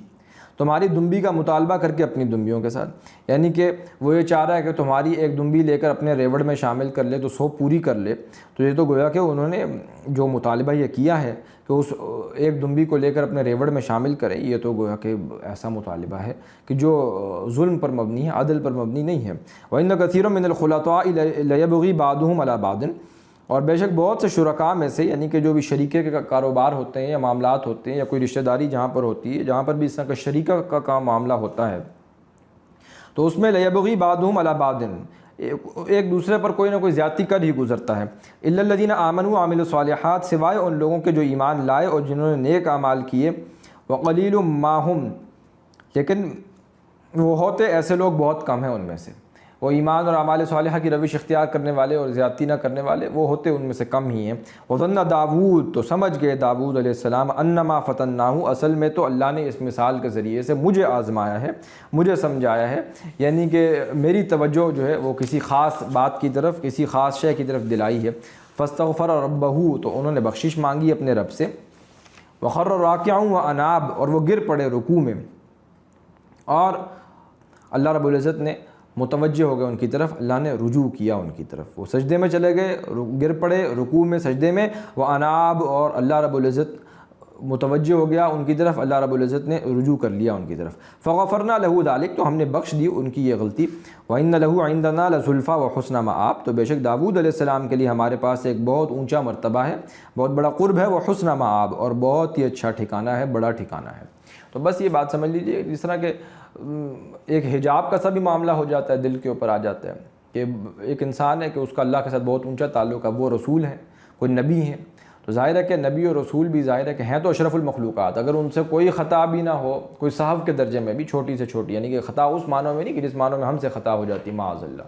A: تمہاری دمبی کا مطالبہ کر کے اپنی دمبیوں کے ساتھ، یعنی کہ وہ یہ چاہ رہا ہے کہ تمہاری ایک دمبی لے کر اپنے ریوڑ میں شامل کر لے تو 100 پوری کر لے، تو یہ تو گویا کہ انہوں نے جو مطالبہ یہ کیا ہے کہ اس ایک دمبی کو لے کر اپنے ریوڑ میں شامل کریں، یہ تو گویا کہ ایسا مطالبہ ہے کہ جو ظلم پر مبنی ہے، عدل پر مبنی نہیں ہے۔ وَإِنَّ كَثِيرًا مِنَ الْخُلَطَاءِ لَيَبْغِي بَعْضُهُمْ عَلَى بَعْضٍ، اور بے شک بہت سے شرکاء میں سے، یعنی کہ جو بھی شریکے کے کاروبار ہوتے ہیں یا معاملات ہوتے ہیں یا کوئی رشتہ داری جہاں پر ہوتی ہے، جہاں پر بھی اس طرح کا شریکہ کا کام معاملہ ہوتا ہے، تو اس میں لیبغی بعضهم علی بعض، ایک دوسرے پر کوئی نہ کوئی زیادتی کر ہی گزرتا ہے۔ الا الذین آمنوا وعملوا الصالحات، سوائے ان لوگوں کے جو ایمان لائے اور جنہوں نے نیک اعمال کیے، وقلیل ما هم، لیکن وہ ہوتے ایسے لوگ بہت کم ہیں ان میں سے، وہ ایمان اور اعمال صالحہ کی روش اختیار کرنے والے اور زیادتی نہ کرنے والے وہ ہوتے ان میں سے کم ہی ہیں۔ وظن داود، تو سمجھ گئے داود علیہ السلام، انما فتناہ، اصل میں تو اللہ نے اس مثال کے ذریعے سے مجھے آزمایا ہے، مجھے سمجھایا ہے، یعنی کہ میری توجہ جو ہے وہ کسی خاص بات کی طرف، کسی خاص شے کی طرف دلائی ہے۔ فاستغفر ربہ، تو انہوں نے بخشش مانگی اپنے رب سے، وخر راکعا واناب، اور وہ گر پڑے رکوع میں، اور اللہ رب العزت نے متوجہ ہو گئے ان کی طرف، اللہ نے رجوع کیا ان کی طرف، وہ سجدے میں چلے گئے، گر پڑے رکوع میں سجدے میں، وہ اناب، اور اللہ رب العزت متوجہ ہو گیا ان کی طرف، اللہ رب العزت نے رجوع کر لیا ان کی طرف۔ فغفرنا له ذلك، تو ہم نے بخش دی ان کی یہ غلطی۔ وَإِنَّ لَهُ عِندَنَا لَزُلْفَىٰ وَحُسْنَ مَآب، تو بے شک داود علیہ السلام کے لیے ہمارے پاس ایک بہت اونچا مرتبہ ہے، بہت بڑا قرب ہے، وہ حسن مآب، اور بہت ہی اچھا ٹھکانہ ہے، بڑا ٹھکانہ ہے۔ تو بس یہ بات سمجھ لیجئے، جس طرح کہ ایک حجاب کا سا بھی معاملہ ہو جاتا ہے، دل کے اوپر آ جاتا ہے کہ ایک انسان ہے کہ اس کا اللہ کے ساتھ بہت اونچا تعلق ہے، وہ رسول ہیں، کوئی نبی ہیں، تو ظاہر ہے کہ نبی اور رسول بھی ظاہر ہے کہ ہیں تو اشرف المخلوقات، اگر ان سے کوئی خطا بھی نہ ہو، کوئی صحف کے درجے میں بھی چھوٹی سے چھوٹی، یعنی کہ خطا اس معنوں میں نہیں کہ جس معنوں میں ہم سے خطا ہو جاتی معاذ اللہ،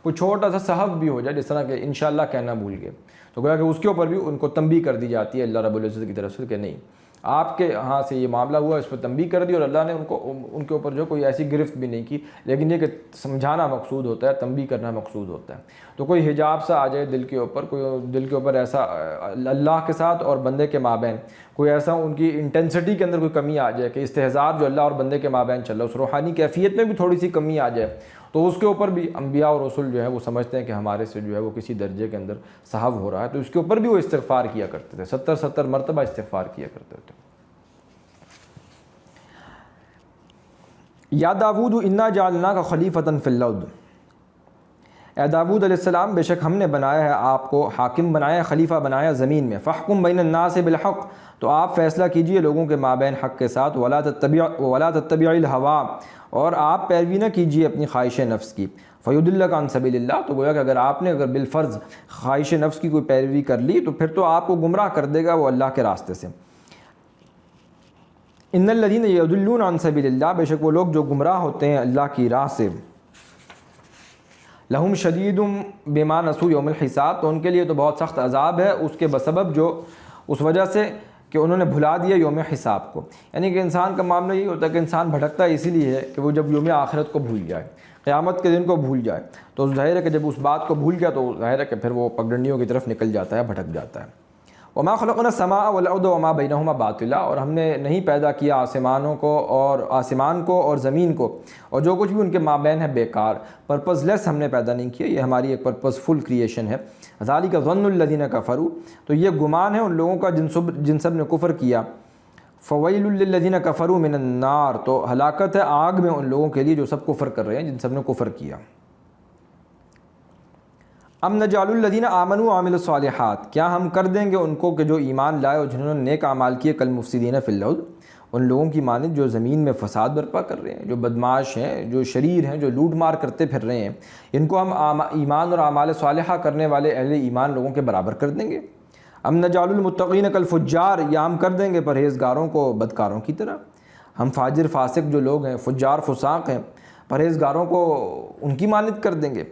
A: کوئی چھوٹا سا صحف بھی ہو جائے، جس طرح کہ انشاءاللہ کہنا بھول گئے، تو گویا کہ اس کے اوپر بھی ان کو تنبیہ کر دی جاتی ہے اللہ رب العزت کی طرف سے کہ نہیں آپ کے ہاں سے یہ معاملہ ہوا، اس پہ تنبیہ کر دی، اور اللہ نے ان کے اوپر جو کوئی ایسی گرفت بھی نہیں کی، لیکن یہ کہ سمجھانا مقصود ہوتا ہے، تنبیہ کرنا مقصود ہوتا ہے۔ تو کوئی حجاب سا آ جائے دل کے اوپر، کوئی دل کے اوپر ایسا اللہ کے ساتھ اور بندے کے مابین کوئی ایسا ان کی انٹینسٹی کے اندر کوئی کمی آ جائے کہ استحضار جو اللہ اور بندے کے مابین چل رہا ہے، اس روحانی کیفیت میں بھی تھوڑی سی کمی آ جائے، تو اس کے اوپر بھی انبیاء اور رسول جو ہے وہ سمجھتے ہیں کہ ہمارے سے جو ہے وہ کسی درجے کے اندر صحو ہو رہا ہے، تو اس کے اوپر بھی وہ استغفار کیا کرتے تھے، 70 مرتبہ استغفار کیا کرتے تھے۔ یا داود انا جعلناک خلیفۃ فی الارض، اے داود علیہ السلام بے شک ہم نے بنایا ہے آپ کو حاکم بنایا، خلیفہ بنایا زمین میں، فاحکم بین الناس بالحق، تو آپ فیصلہ کیجئے لوگوں کے مابین حق کے ساتھ، ولا تتبع الہوا، اور آپ پیروی نہ کیجئے اپنی خواہش نفس کی، فیضلک عن سبیل اللہ، تو گویا کہ اگر بالفرض خواہش نفس کی کوئی پیروی کر لی تو پھر تو آپ کو گمراہ کر دے گا وہ اللہ کے راستے سے۔ ان الذین یضلون عن سبیل اللہ، بے شک وہ لوگ جو گمراہ ہوتے ہیں اللہ کی راہ سے، لہم شدید بما نسوا یوم الحساب، تو ان کے لیے تو بہت سخت عذاب ہے اس کے بسبب جو اس وجہ سے کہ انہوں نے بھلا دیا یوم حساب کو۔ یعنی کہ انسان کا معاملہ یہ ہوتا ہے کہ انسان بھٹکتا اسی لیے ہے کہ وہ جب یوم آخرت کو بھول جائے، قیامت کے دن کو بھول جائے، تو ظاہر ہے کہ جب اس بات کو بھول گیا تو ظاہر ہے کہ پھر وہ پگڈنڈیوں کی طرف نکل جاتا ہے، بھٹک جاتا ہے۔ وما خلقنا السماء والارض وما بینہما باطلا، اور ہم نے نہیں پیدا کیا آسمان کو اور زمین کو اور جو کچھ بھی ان کے مابین ہے بیکار، پرپز لیس ہم نے پیدا نہیں کیا، یہ ہماری ایک پرپز فل کریشن ہے۔ ذالک ظن الذین کفروا، تو یہ گمان ہے ان لوگوں کا جن سب نے کفر کیا۔ فویل للذین کفروا من النار، تو ہلاکت ہے آگ میں ان لوگوں کے لیے جو سب کفر کر رہے ہیں، جن سب نے کفر کیا۔ ام نجعل الذین آمنوا وعملوا الصالحات، کیا ہم کر دیں گے ان کو کہ جو ایمان لائے اور جنہوں نے نیک اعمال کیے، کالمفسدین فی الارض، ان لوگوں کی مانند جو زمین میں فساد برپا کر رہے ہیں، جو بدماش ہیں، جو شریر ہیں، جو لوٹ مار کرتے پھر رہے ہیں، ان کو ہم ایمان اور اعمال صالحہ کرنے والے اہل ایمان لوگوں کے برابر کر دیں گے۔ ام نجعل المتقین کالفجار، یا ہم کر دیں گے پرہیزگاروں کو بدکاروں کی طرح، ہم فاجر فاسق جو لوگ ہیں، فجار فساق ہیں، پرہیزگاروں کو ان کی مانند کر دیں گے۔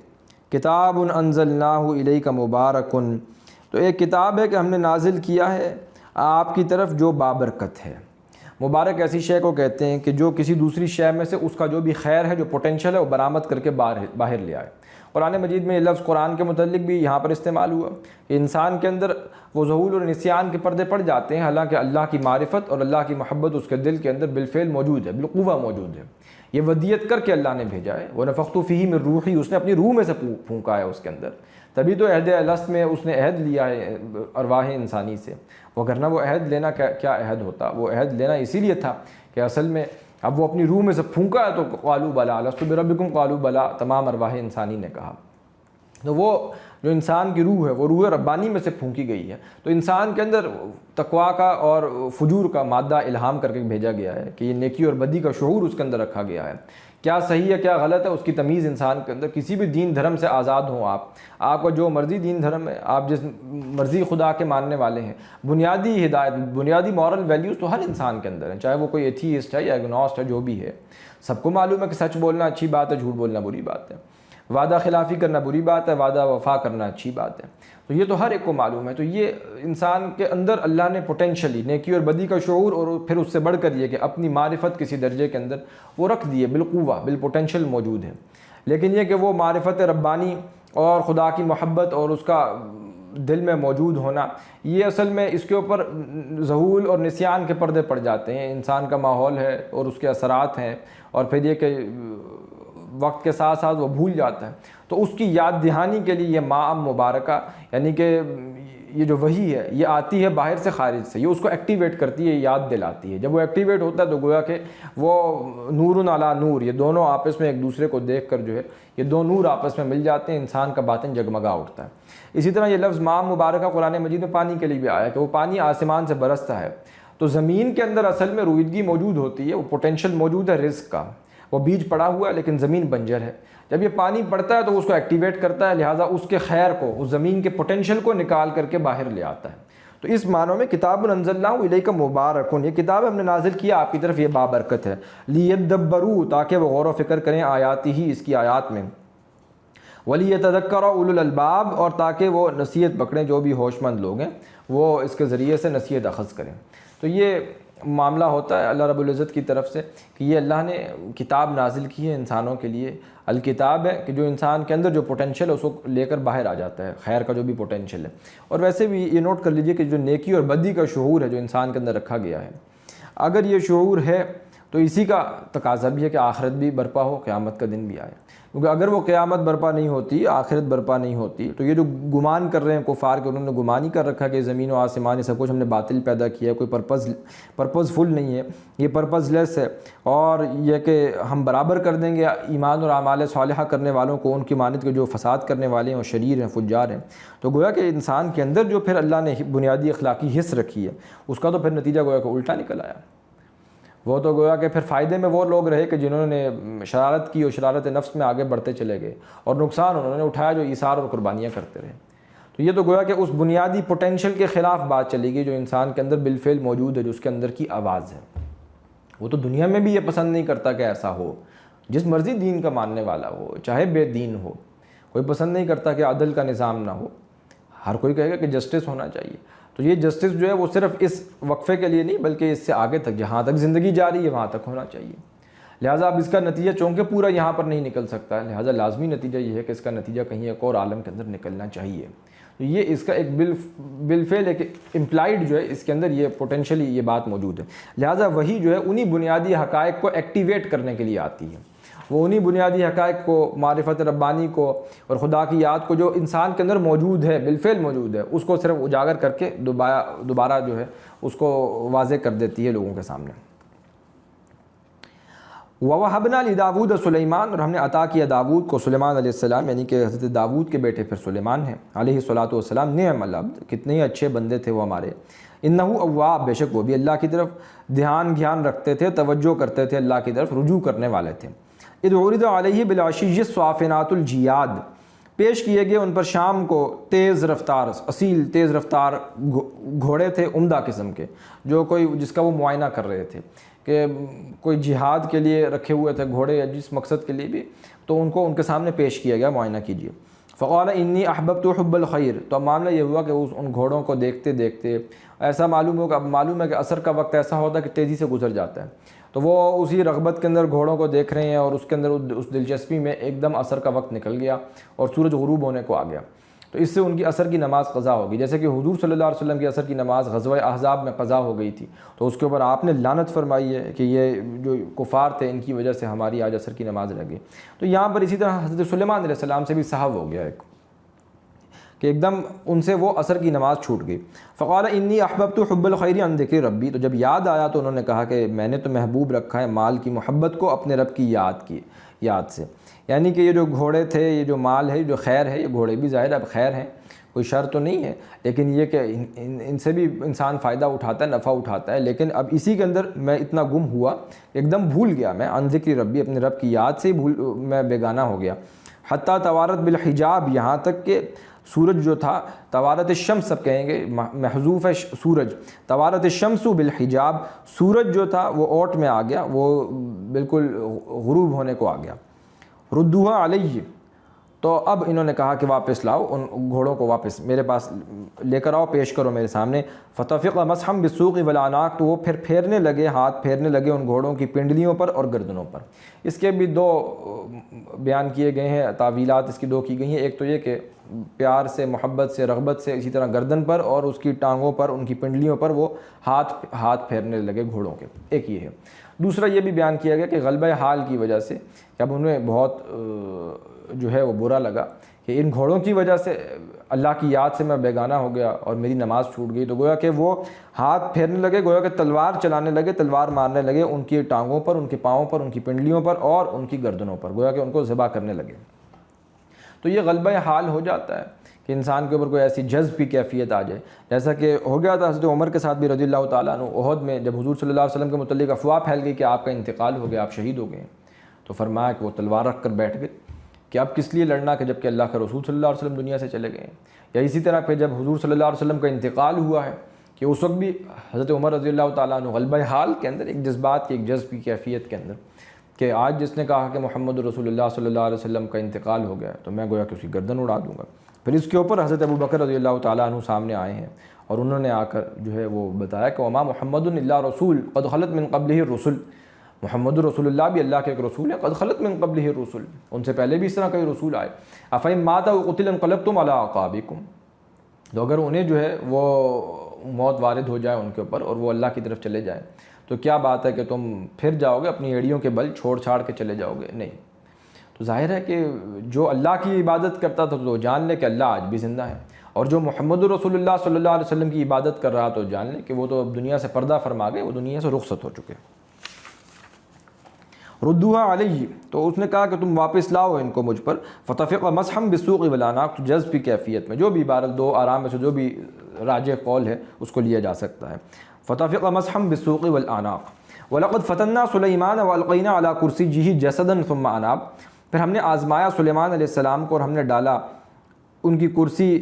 A: کتاب انزلناہ الیک مبارک، تو ایک کتاب ہے کہ ہم نے نازل کیا ہے آپ کی طرف جو بابرکت ہے۔ مبارک ایسی شے کو کہتے ہیں کہ جو کسی دوسری شے میں سے اس کا جو بھی خیر ہے، جو پوٹینشیل ہے، وہ برآمد کر کے باہر لے آئے۔ قرآن مجید میں یہ لفظ قرآن کے متعلق بھی یہاں پر استعمال ہوا کہ انسان کے اندر وہ ذہول اور نسیان کے پردے پڑ جاتے ہیں، حالانکہ اللہ کی معرفت اور اللہ کی محبت اس کے دل کے اندر بالفعل موجود ہے، بالقوہ موجود ہے۔ یہ ودیت کر کے اللہ نے بھیجا ہے، وَنَفَخْتُ فِيهِ مِن رُوحِي، اس نے اپنی روح میں سے پھونکا ہے اس کے اندر، تبھی تو عہد الست میں اس نے عہد لیا ہے ارواح انسانی سے، وگرنہ وہ عہد لینا کیا عہد ہوتا، وہ عہد لینا اسی لیے تھا کہ اصل میں اب وہ اپنی روح میں سے پھونکا ہے، تو قالوا بلا الست بربکم قالوا بلا، تمام ارواح انسانی نے کہا۔ تو وہ جو انسان کی روح ہے وہ روح ربانی میں سے پھونکی گئی ہے، تو انسان کے اندر تقویٰ کا اور فجور کا مادہ الہام کر کے بھیجا گیا ہے کہ یہ نیکی اور بدی کا شعور اس کے اندر رکھا گیا ہے، کیا صحیح ہے کیا غلط ہے اس کی تمیز انسان کے اندر، کسی بھی دین دھرم سے آزاد ہوں آپ کا جو مرضی دین دھرم ہے، آپ جس مرضی خدا کے ماننے والے ہیں، بنیادی ہدایت، بنیادی مورل ویلیوز تو ہر انسان کے اندر ہیں، چاہے وہ کوئی ایتھیسٹ ہے یا ایگنوسٹ ہے، جو بھی ہے، سب کو معلوم ہے کہ سچ بولنا اچھی بات ہے، جھوٹ بولنا بری بات ہے، وعدہ خلافی کرنا بری بات ہے، وعدہ وفا کرنا اچھی بات ہے، تو یہ تو ہر ایک کو معلوم ہے۔ تو یہ انسان کے اندر اللہ نے پوٹینشلی نیکی اور بدی کا شعور، اور پھر اس سے بڑھ کر یہ کہ اپنی معرفت کسی درجے کے اندر وہ رکھ دیے، بالقوہ بالپوٹینشل موجود ہے، لیکن یہ کہ وہ معرفت ربانی اور خدا کی محبت اور اس کا دل میں موجود ہونا، یہ اصل میں اس کے اوپر ذہول اور نسیان کے پردے پڑ جاتے ہیں، انسان کا ماحول ہے اور اس کے اثرات ہیں، اور پھر یہ کہ وقت کے ساتھ ساتھ وہ بھول جاتا ہے، تو اس کی یاد دہانی کے لیے یہ ماء مبارکہ، یعنی کہ یہ جو وحی ہے یہ آتی ہے باہر سے خارج سے، یہ اس کو ایکٹیویٹ کرتی ہے، یاد دلاتی ہے۔ جب وہ ایکٹیویٹ ہوتا ہے تو گویا کہ وہ نور علی نور، یہ دونوں آپس میں ایک دوسرے کو دیکھ کر جو ہے یہ دو نور آپس میں مل جاتے ہیں، انسان کا باطن جگمگا اٹھتا ہے۔ اسی طرح یہ لفظ ماء مبارکہ قرآن مجید میں پانی کے لیے بھی آیا ہے کہ وہ پانی آسمان سے برستا ہے، تو زمین کے اندر اصل میں رویدگی موجود ہوتی ہے، وہ پوٹینشل موجود ہے رزق کا، وہ بیج پڑا ہوا ہے لیکن زمین بنجر ہے، جب یہ پانی پڑتا ہے تو اس کو ایکٹیویٹ کرتا ہے، لہٰذا اس کے خیر کو، اس زمین کے پوٹینشل کو نکال کر کے باہر لے آتا ہے۔ تو اس معنوں میں کتاب انزلناہ الیک مبارک، یہ کتاب ہم نے نازل کیا آپ کی طرف، یہ بابرکت ہے، لیدبروا، تاکہ وہ غور و فکر کریں آیاتی ہی، اس کی آیات میں، ولیتذکر اولو الالباب، اور تاکہ وہ نصیحت پکڑیں جو بھی ہوش مند لوگ ہیں، وہ اس کے ذریعے سے نصیحت اخذ کریں۔ تو یہ معاملہ ہوتا ہے اللہ رب العزت کی طرف سے کہ یہ اللہ نے کتاب نازل کی ہے انسانوں کے لیے. الکتاب ہے کہ جو انسان کے اندر جو پوٹینشیل ہے اس کو لے کر باہر آ جاتا ہے, خیر کا جو بھی پوٹینشیل ہے. اور ویسے بھی یہ نوٹ کر لیجئے کہ جو نیکی اور بدی کا شعور ہے جو انسان کے اندر رکھا گیا ہے, اگر یہ شعور ہے تو اسی کا تقاضا بھی ہے کہ آخرت بھی برپا ہو, قیامت کا دن بھی آئے. کیونکہ اگر وہ قیامت برپا نہیں ہوتی, آخرت برپا نہیں ہوتی, تو یہ جو گمان کر رہے ہیں کفار کے, انہوں نے گمان ہی کر رکھا کہ زمین و آسمان یہ سب کچھ ہم نے باطل پیدا کیا ہے, کوئی پرپز فل نہیں ہے, یہ پرپز لیس ہے, اور یہ کہ ہم برابر کر دیں گے ایمان اور اعمال صالحہ کرنے والوں کو ان کی مانند کے جو فساد کرنے والے ہیں اور شریر ہیں, فجار ہیں. تو گویا کہ انسان کے اندر جو پھر اللہ نے بنیادی اخلاقی حص رکھی ہے اس کا تو پھر نتیجہ گویا کہ الٹا نکل آیا. وہ تو گویا کہ پھر فائدے میں وہ لوگ رہے کہ جنہوں نے شرارت کی اور شرارت نفس میں آگے بڑھتے چلے گئے, اور نقصان انہوں نے اٹھایا جو ایثار اور قربانیاں کرتے رہے. تو یہ تو گویا کہ اس بنیادی پوٹینشیل کے خلاف بات چلے گی جو انسان کے اندر بالفعل موجود ہے, جو اس کے اندر کی آواز ہے. وہ تو دنیا میں بھی یہ پسند نہیں کرتا کہ ایسا ہو, جس مرضی دین کا ماننے والا ہو, چاہے بے دین ہو, کوئی پسند نہیں کرتا کہ عدل کا نظام نہ ہو. ہر کوئی کہے گا کہ جسٹس ہونا چاہیے. تو یہ جسٹس جو ہے وہ صرف اس وقفے کے لیے نہیں بلکہ اس سے آگے تک, جہاں تک زندگی جاری ہے وہاں تک ہونا چاہیے. لہٰذا اب اس کا نتیجہ چونکہ پورا یہاں پر نہیں نکل سکتا ہے, لہٰذا لازمی نتیجہ یہ ہے کہ اس کا نتیجہ کہیں ایک اور عالم کے اندر نکلنا چاہیے. تو یہ اس کا ایک بالفعل ایک امپلائڈ جو ہے اس کے اندر یہ پوٹینشلی یہ بات موجود ہے. لہٰذا وہی جو ہے انہی بنیادی حقائق کو ایکٹیویٹ کرنے کے لیے آتی ہے. وہ انہی بنیادی حقائق کو, معرفت ربانی کو اور خدا کی یاد کو جو انسان کے اندر موجود ہے, بالفعل موجود ہے, اس کو صرف اجاگر کر کے دوبارہ جو ہے اس کو واضح کر دیتی ہے لوگوں کے سامنے. وَوَهَبْنَا لِدَاوُودَ سُلَيْمَانَ, اور ہم نے عطا کیا داؤد کو سلیمان علیہ السلام, یعنی کہ حضرت داؤد کے بیٹے پھر سلیمان ہیں علیہ الصلاۃ والسلام. نعم العبد, کتنے ہی اچھے بندے تھے وہ ہمارے. انہ اواب, بے شک وہ بھی اللہ کی طرف دھیان رکھتے تھے, توجہ کرتے تھے, اللہ کی طرف رجوع کرنے والے تھے. اذ عرض علیہ بالعشی الصافنات الجیاد, پیش کیے گئے ان پر شام کو تیز رفتار, اصیل تیز رفتار گھوڑے تھے عمدہ قسم کے, جو جس کا وہ معائنہ کر رہے تھے کہ کوئی جہاد کے لیے رکھے ہوئے تھے گھوڑے یا جس مقصد کے لیے بھی, تو ان کے سامنے پیش کیا گیا, معائنہ کیجیے. فقال انی احببت حب الخیر, تو اب معاملہ یہ ہوا کہ ان گھوڑوں کو دیکھتے دیکھتے ایسا معلوم ہے کہ عصر کا وقت ایسا ہوتا ہے کہ تیزی سے گزر جاتا ہے. تو وہ اسی رغبت کے اندر گھوڑوں کو دیکھ رہے ہیں اور اس کے اندر اس دلچسپی میں ایک دم عصر کا وقت نکل گیا اور سورج غروب ہونے کو آ گیا. تو اس سے ان کی عصر کی نماز قضا ہوگی, جیسے کہ حضور صلی اللہ علیہ وسلم کی عصر کی نماز غزوہ احزاب میں قضا ہو گئی تھی. تو اس کے اوپر آپ نے لعنت فرمائی ہے کہ یہ جو کفار تھے ان کی وجہ سے ہماری آج عصر کی نماز رہ گئی. تو یہاں پر اسی طرح حضرت سلیمان علیہ السلام سے بھی صحو ہو گیا ایک کہ ایک دم ان سے وہ عصر کی نماز چھوٹ گئی. فقال انی احببت حب الخیر عن ذکر ربی, تو جب یاد آیا تو انہوں نے کہا کہ میں نے تو محبوب رکھا ہے مال کی محبت کو اپنے رب کی یاد سے. یعنی کہ یہ جو گھوڑے تھے, یہ جو مال ہے, جو خیر ہے, یہ گھوڑے بھی ظاہر اب خیر ہیں, کوئی شر تو نہیں ہے, لیکن یہ کہ ان سے بھی انسان فائدہ اٹھاتا ہے, نفع اٹھاتا ہے. لیکن اب اسی کے اندر میں اتنا گم ہوا, ایک دم بھول گیا میں, عن ذکر ربی, اپنے رب کی یاد سے ہی میں بیگانہ ہو گیا. حتیٰ توارت بالحجاب, یہاں تک کہ سورج جو تھا, توارت الشمس سب کہیں گے, محذوف ہے سورج, توارت الشمس بالحجاب, سورج جو تھا وہ اوٹ میں آ گیا, وہ بالکل غروب ہونے کو آ گیا. ردوها علیہ, تو اب انہوں نے کہا کہ واپس لاؤ ان گھوڑوں کو, واپس میرے پاس لے کر آؤ, پیش کرو میرے سامنے. فتفق مسحا بالسوق والعناق, تو وہ پھر پھیرنے لگے, ہاتھ پھیرنے لگے ان گھوڑوں کی پنڈلیوں پر اور گردنوں پر. اس کے بھی دو بیان کیے گئے ہیں, تعویلات اس کی دو کی گئی ہیں. ایک تو یہ کہ پیار سے, محبت سے, رغبت سے, اسی طرح گردن پر اور اس کی ٹانگوں پر, ان کی پنڈلیوں پر وہ ہاتھ پھیرنے لگے گھوڑوں کے, ایک یہ ہے. دوسرا یہ بھی بیان کیا گیا کہ غلبہ حال کی وجہ سے, کہ اب انہیں بہت جو ہے وہ برا لگا کہ ان گھوڑوں کی وجہ سے اللہ کی یاد سے میں بیگانہ ہو گیا اور میری نماز چھوٹ گئی. تو گویا کہ وہ ہاتھ پھیرنے لگے, گویا کہ تلوار چلانے لگے, تلوار مارنے لگے ان کی ٹانگوں پر, ان کے پاؤں پر, ان کی پنڈلیوں پر اور ان کی گردنوں پر, گویا کہ ان کو ذبح کرنے لگے. تو یہ غلبہ حال ہو جاتا ہے کہ انسان کے اوپر کوئی ایسی جذب کی کیفیت آ جائے, جیسا کہ ہو گیا تھا حضرت عمر کے ساتھ بھی رضی اللہ تعالیٰ عنہ. احد میں جب حضور صلی اللہ علیہ وسلم کے متعلق افواہ پھیل گئی کہ آپ کا انتقال ہو گیا, آپ شہید ہو گئے, تو فرمایا کہ وہ تلوار رکھ کر بیٹھ گئے کہ اب کس لیے لڑنا کہ جب کہ اللہ کے رسول صلی اللہ علیہ وسلم دنیا سے چلے گئے ہیں. یا اسی طرح پہ جب حضور صلی اللہ علیہ وسلم کا انتقال ہوا ہے کہ اس وقت بھی حضرت عمر رضی اللہ تعالیٰ عنہ غلبہ حال کے اندر, ایک جذبات کی, ایک جذب کی کیفیت کے اندر, کہ آج جس نے کہا کہ محمد رسول اللہ صلی اللہ علیہ وسلم کا انتقال ہو گیا تو میں گویا کہ اس کی گردن اڑا دوں گا. پھر اس کے اوپر حضرت ابو بکر رضی اللہ تعالیٰ عنہ سامنے آئے ہیں اور انہوں نے آ کر جو ہے وہ بتایا کہ وما محمد الا رسول قد خلت من قبلہ الرسل، محمد رسول اللہ بھی اللہ کے ایک رسول ہے، قد خلت من قبلہ الرسل، ان سے پہلے بھی اس طرح کئی رسول آئے، افإن مات أو قتل انقلبتم على أعقابكم، تو اگر انہیں جو ہے وہ موت وارد ہو جائے ان کے اوپر اور وہ اللہ کی طرف چلے جائیں تو کیا بات ہے کہ تم پھر جاؤ گے اپنی ایڑیوں کے بل چھوڑ چھاڑ کے چلے جاؤ گے؟ نہیں۔ تو ظاہر ہے کہ جو اللہ کی عبادت کرتا تھا تو جان لے کہ اللہ آج بھی زندہ ہے، اور جو محمد رسول اللہ صلی اللہ علیہ وسلم کی عبادت کر رہا تو جان لے کہ وہ تو اب دنیا سے پردہ فرما گئے، وہ دنیا سے رخصت ہو چکے۔ ردوها علیہ، تو اس نے کہا کہ تم واپس لاؤ ان کو مجھ پر، فتفق مسحا بالسوق والعناق، تو جذب کی کیفیت میں جو بھی عبارت دو آرام میں سے جو بھی راجح قول ہے اس کو لیا جا سکتا ہے، فتفق مسحا بالسوق والعناق، ولقد فتنا سلیمان والقینا علی کرسیہ جسدا ثم اناب، پھر ہم نے آزمایا سلیمان علیہ السلام کو اور ہم نے ڈالا ان کی کرسی،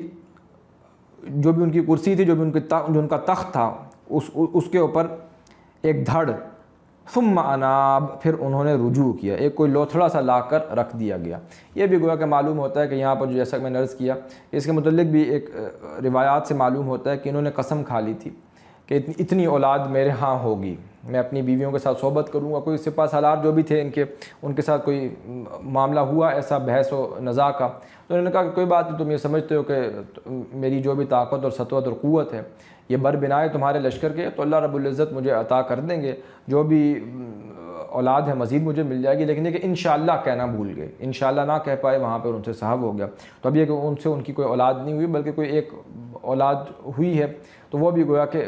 A: جو بھی ان کی کرسی تھی، جو ان کا تخت تھا، اس کے اوپر ایک دھڑ، ثم اناب، پھر انہوں نے رجوع کیا، ایک کوئی لوتھڑا سا لا کر رکھ دیا گیا۔ یہ بھی گویا کہ معلوم ہوتا ہے کہ یہاں پر جیسا میں نے عرض کیا، اس کے متعلق بھی ایک روایات سے معلوم ہوتا ہے کہ انہوں نے قسم کھا لی تھی کہ اتنی اولاد میرے ہاں ہوگی، میں اپنی بیویوں کے ساتھ صحبت کروں گا۔ کوئی سپاہ سالار جو بھی تھے ان کے ساتھ کوئی معاملہ ہوا ایسا بحث و نزاع کا، تو انہوں نے کہا کہ کوئی بات نہیں، تم یہ سمجھتے ہو کہ میری جو بھی طاقت اور سطوت اور قوت ہے یہ بر بنائے تمہارے لشکر کے، تو اللہ رب العزت مجھے عطا کر دیں گے، جو بھی اولاد ہے مزید مجھے مل جائے گی، لیکن یہ کہ انشاءاللہ کہنا بھول گئے، انشاءاللہ نہ کہہ پائے، وہاں پر ان سے صحب ہو گیا۔ تو اب یہ کہ ان سے ان کی کوئی اولاد نہیں ہوئی بلکہ کوئی ایک اولاد ہوئی ہے، تو وہ بھی گویا کہ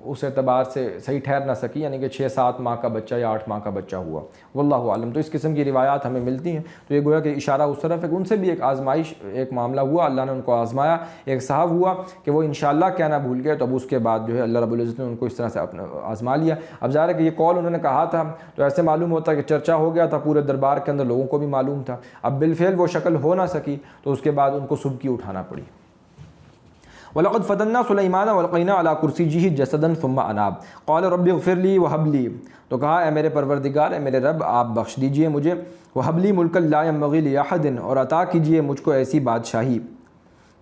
A: اس اعتبار سے صحیح ٹھہر نہ سکی، یعنی کہ 6-7 ماہ کا بچہ یا 8 ماہ کا بچہ ہوا، واللہ عالم۔ تو اس قسم کی روایات ہمیں ملتی ہیں، تو یہ گویا کہ اشارہ اس طرف ہے کہ ان سے بھی ایک آزمائش، ایک معاملہ ہوا، اللہ نے ان کو آزمایا، ایک صاحب ہوا کہ وہ انشاءاللہ کہنا بھول گئے، تو اب اس کے بعد جو ہے اللہ رب العزت نے ان کو اس طرح سے اپنا آزما لیا۔ اب ظاہر ہے کہ یہ قول انہوں نے کہا تھا تو ایسے معلوم ہوتا ہے کہ چرچا ہو گیا تھا پورے دربار کے اندر، لوگوں کو بھی معلوم تھا، اب بالفعل وہ شکل ہو نہ سکی، تو اس کے بعد ان کو سبکی اٹھانا پڑی۔ وَلَقَدْ فَتَنَّا سُلَيْمَانَ وَأَلْقَيْنَا عَلَى كُرْسِيِّهِ جَسَدًا ثُمَّ أَنَابَ قَالَ رَبِّ اغْفِرْ لِي وَهَبْ لِي، تو کہا اے میرے پروردگار، اے میرے رب، آپ بخش دیجئے مجھے، وَهَبْ لِي مُلْكًا لَا يَنبَغِي لِأَحَدٍ، اور عطا کیجئے مجھ کو ایسی بادشاہی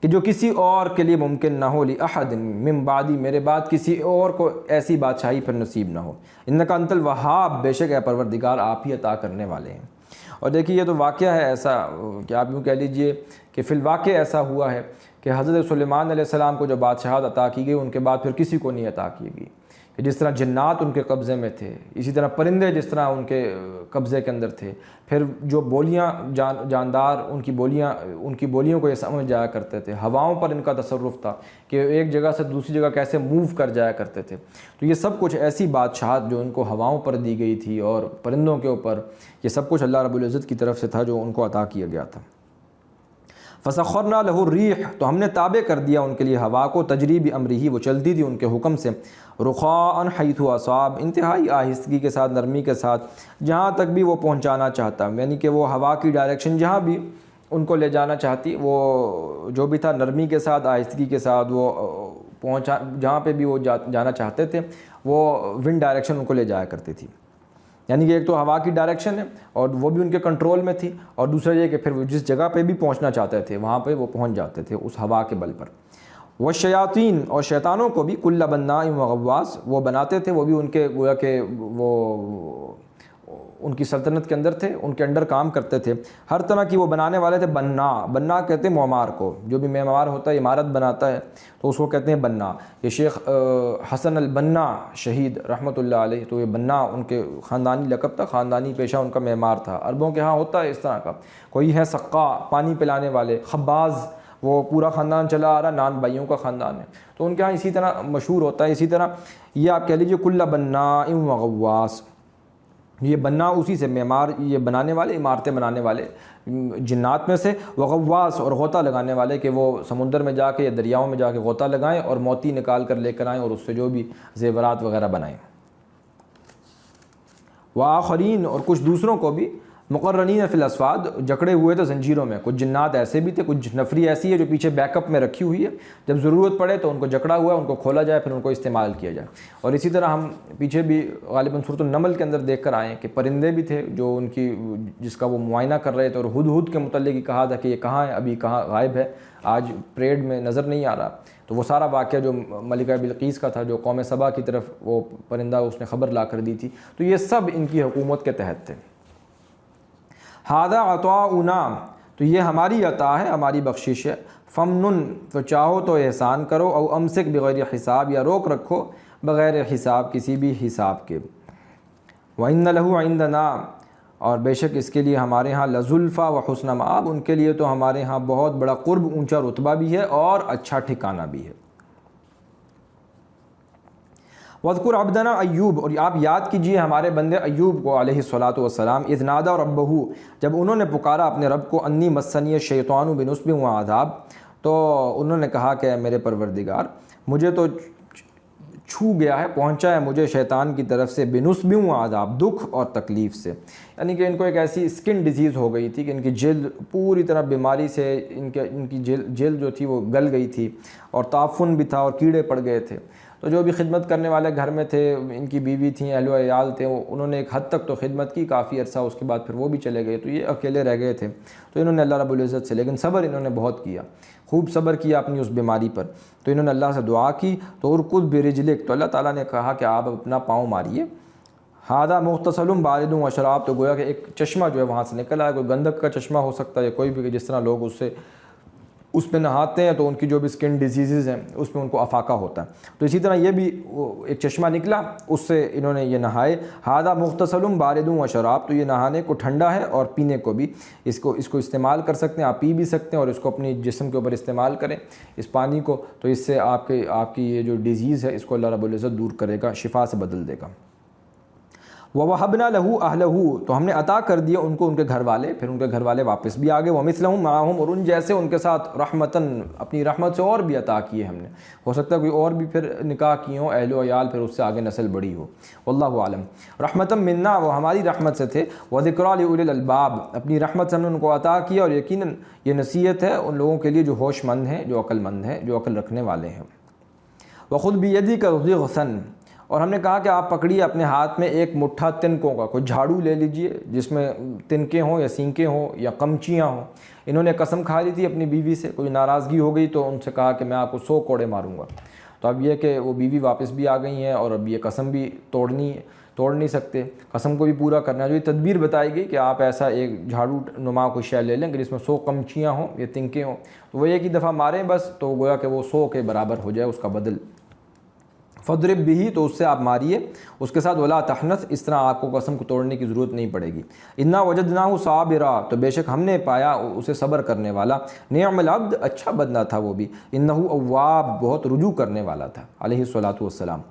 A: کہ جو کسی اور کے لیے ممکن نہ ہو، لِأَحَدٍ مِّن بَعْدِي، میرے بعد کسی اور کو ایسی بادشاہی پھر نصیب نہ ہو، إِنَّكَ أَنْتَ الْوَهَّابُ، بے شک اے پروردگار آپ ہی عطا کرنے والے ہیں۔ اور دیکھیے یہ تو واقعہ ہے ایسا کہ آپ یوں کہہ لیجئے کہ فی الواقع ایسا ہوا ہے کہ حضرت سلیمان علیہ السلام کو جو بادشاہت عطا کی گئی ان کے بعد پھر کسی کو نہیں عطا کی گئی، کہ جس طرح جنات ان کے قبضے میں تھے، اسی طرح پرندے جس طرح ان کے قبضے کے اندر تھے، پھر جو بولیاں جاندار ان کی بولیوں کو یہ سمجھ جایا کرتے تھے، ہواؤں پر ان کا تصرف تھا کہ ایک جگہ سے دوسری جگہ کیسے موو کر جایا کرتے تھے، تو یہ سب کچھ ایسی بادشاہت جو ان کو ہواؤں پر دی گئی تھی اور پرندوں کے اوپر، یہ سب کچھ اللہ رب العزت کی طرف سے تھا جو ان کو عطا کیا گیا تھا۔ فسخرنا له الريح، تو ہم نے تابع کر دیا ان کے لیے ہوا کو، تجری بامرہ، وہ چلتی تھی ان کے حکم سے، رخاء حیث اصاب، انتہائی آہستگی کے ساتھ، نرمی کے ساتھ، جہاں تک بھی وہ پہنچانا چاہتا، یعنی کہ وہ ہوا کی ڈائریکشن جہاں بھی ان کو لے جانا چاہتی، وہ جو بھی تھا نرمی کے ساتھ، آہستگی کے ساتھ وہ جہاں پہ بھی وہ جانا چاہتے تھے وہ ونڈ ڈائریکشن ان کو لے جایا کرتی تھی، یعنی کہ ایک تو ہوا کی ڈائریکشن ہے اور وہ بھی ان کے کنٹرول میں تھی، اور دوسرا یہ کہ پھر وہ جس جگہ پہ بھی پہنچنا چاہتے تھے وہاں پہ وہ پہنچ جاتے تھے اس ہوا کے بل پر۔ والشیاطین، اور شیطانوں کو بھی، کل بناء وغواص، وہ بناتے تھے، وہ بھی ان کے گویا کہ وہ ان کی سلطنت کے اندر تھے، ان کے انڈر کام کرتے تھے، ہر طرح کی وہ بنانے والے تھے۔ بناء کہتے ہیں معمار کو، جو بھی معمار ہوتا ہے عمارت بناتا ہے تو اس کو کہتے ہیں بناء۔ یہ شیخ حسن البنا شہید رحمۃ اللہ علیہ، تو یہ بناء ان کے خاندانی لقب تھا، خاندانی پیشہ ان کا معمار تھا۔ عربوں کے ہاں ہوتا ہے اس طرح کا، کوئی ہے سقا، پانی پلانے والے، خباز، وہ پورا خاندان چلا آ رہا، نان بھائیوں کا خاندان ہے، تو ان کے ہاں اسی طرح مشہور ہوتا ہے۔ اسی طرح یہ آپ کہہ لیجیے کل بناء وغواص، یہ بناء اسی سے معمار، یہ بنانے والے، عمارتیں بنانے والے جنات میں سے، وغواص، اور غوطہ لگانے والے کہ وہ سمندر میں جا کے یا دریاؤں میں جا کے غوطہ لگائیں اور موتی نکال کر لے کر آئیں اور اس سے جو بھی زیورات وغیرہ بنائیں۔ وآخرین، اور کچھ دوسروں کو بھی، مقرنین فی الاسفاد، جکڑے ہوئے تھے زنجیروں میں۔ کچھ جنات ایسے بھی تھے، کچھ نفری ایسی ہے جو پیچھے بیک اپ میں رکھی ہوئی ہے، جب ضرورت پڑے تو ان کو جکڑا ہوا ہے، ان کو کھولا جائے، پھر ان کو استعمال کیا جائے۔ اور اسی طرح ہم پیچھے بھی غالباً سورۃ النمل کے اندر دیکھ کر آئے ہیں کہ پرندے بھی تھے جو ان کی جس کا وہ معائنہ کر رہے تھے، اور ہدہد کے متعلق ہی کہا تھا کہ یہ کہاں ہے، ابھی کہاں غائب ہے، آج پریڈ میں نظر نہیں آ رہا، تو وہ سارا واقعہ جو ملکہ بلقیس کا تھا، جو قوم سبا کی طرف وہ پرندہ اس نے خبر لا کر دی تھی، تو یہ سب ان کی حکومت کے تحت تھے۔ ھذا عطاؤنا، تو یہ ہماری عطا ہے، ہماری بخشش ہے۔ فمنن، تو چاہو تو احسان کرو، او امسک بغیر حساب، یا روک رکھو بغیر حساب، کسی بھی حساب کے۔ وَإِنَّ لَهُ عِندَنَا، اور بے شک اس کے لیے ہمارے ہاں لزلفا و حسن مآب، ان کے لیے تو ہمارے ہاں بہت بڑا قرب، اونچا رتبہ بھی ہے اور اچھا ٹھکانہ بھی ہے۔ وَاذْكُرْ عَبْدَنَا ایوب، اور آپ یاد کیجئے ہمارے بندے ایوب کو علیہ الصلاۃ والسلام، اذ نادى ربہ، جب انہوں نے پکارا اپنے رب کو، انی مسنی الشیطان بنصب وعذاب، تو انہوں نے کہا کہ اے میرے پروردگار، مجھے تو چھو گیا ہے، پہنچا ہے مجھے شیطان کی طرف سے بنصب وعذاب، دکھ اور تکلیف سے، یعنی کہ ان کو ایک ایسی اسکن ڈیزیز ہو گئی تھی کہ ان کی جلد پوری طرح بیماری سے ان کی جلد جو تھی وہ گل گئی تھی، اور تعفن بھی تھا اور کیڑے پڑ گئے تھے۔ تو جو بھی خدمت کرنے والے گھر میں تھے، ان کی بیوی تھیں، اہل و عیال تھے، انہوں نے ایک حد تک تو خدمت کی کافی عرصہ، اس کے بعد پھر وہ بھی چلے گئے، تو یہ اکیلے رہ گئے تھے۔ تو انہوں نے اللہ رب العزت سے، لیکن صبر انہوں نے بہت کیا، خوب صبر کیا اپنی اس بیماری پر، تو انہوں نے اللہ سے دعا کی، تو ارکض برجلک، تو اللہ تعالیٰ نے کہا کہ آپ اپنا پاؤں ماریے، ھذا مغتسل بارد وشراب، تو گویا کہ ایک چشمہ جو ہے وہاں سے نکل آیا، کوئی گندک کا چشمہ ہو سکتا ہے، کوئی بھی، جس طرح لوگ اس پہ نہاتے ہیں تو ان کی جو بھی اسکن ڈیزیزز ہیں اس میں ان کو افاقہ ہوتا ہے، تو اسی طرح یہ بھی ایک چشمہ نکلا، اس سے انہوں نے یہ نہائے۔ ھذا مغتسل بارد وشراب، تو یہ نہانے کو ٹھنڈا ہے اور پینے کو بھی، اس کو استعمال کر سکتے ہیں، آپ پی بھی سکتے ہیں اور اس کو اپنی جسم کے اوپر استعمال کریں اس پانی کو، تو اس سے آپ کی یہ جو ڈیزیز ہے اس کو اللہ رب العزت دور کرے گا، شفا سے بدل دے گا۔ وَوَهَبْنَا لَهُ أَهْلَهُ، تو ہم نے عطا کر دیا ان کو ان کے گھر والے، پھر ان کے گھر والے واپس بھی آ گئے، وَمِثْلَهُمْ مَعَهُمْ، اور ان جیسے ان کے ساتھ، رحمتاً، اپنی رحمت سے اور بھی عطا کیے ہم نے، ہو سکتا ہے کوئی اور بھی پھر نکاح کیے ہوں، اہل و عیال، پھر اس سے آگے نسل بڑی ہو، واللہ عالم۔ رحمتاً منا، وہ ہماری رحمت سے تھے، وَذِكْرَىٰ لِأُولِي الْأَلْبَابِ، اپنی رحمت سے ہم نے ان کو عطا کیا، اور یقیناً یہ نصیحت ہے ان لوگوں کے لیے جو ہوش مند ہیں، جو عقل مند ہیں، جو عقل رکھنے والے ہیں۔ وَخُذْ بِيَدِكَ ضِغْثًا، اور ہم نے کہا کہ آپ پکڑیے اپنے ہاتھ میں ایک مٹھا تنکوں کا، کوئی جھاڑو لے لیجئے جس میں تنکے ہوں یا سینکے ہوں یا قمچیاں ہوں۔ انہوں نے قسم کھا لی تھی اپنی بیوی سے، کوئی ناراضگی ہو گئی تو ان سے کہا کہ میں آپ کو 100 کوڑے ماروں گا، تو اب یہ کہ وہ بیوی واپس بھی آ گئی ہیں اور اب یہ قسم بھی توڑ نہیں سکتے، قسم کو بھی پورا کرنا ہے۔ جو یہ تدبیر بتائی گئی کہ آپ ایسا ایک جھاڑو نما کوئی شے لے لیں کہ جس میں 100 قمچیاں ہوں یا تنکے ہوں، تو وہ ایک ہی دفعہ ماریں بس، تو گویا کہ وہ 100 کے برابر ہو جائے اس کا بدل۔ فضرب بھی، تو اس سے آپ ماریے، اس کے ساتھ ولا تحنث، اس طرح آپ کو قسم کو توڑنے کی ضرورت نہیں پڑے گی۔ انا وجدناہ صابرا، تو بے شک ہم نے پایا اسے صبر کرنے والا، نعم العبد، اچھا بندہ تھا وہ بھی، انہ اواب، بہت رجوع کرنے والا تھا علیہ الصلاۃ والسلام۔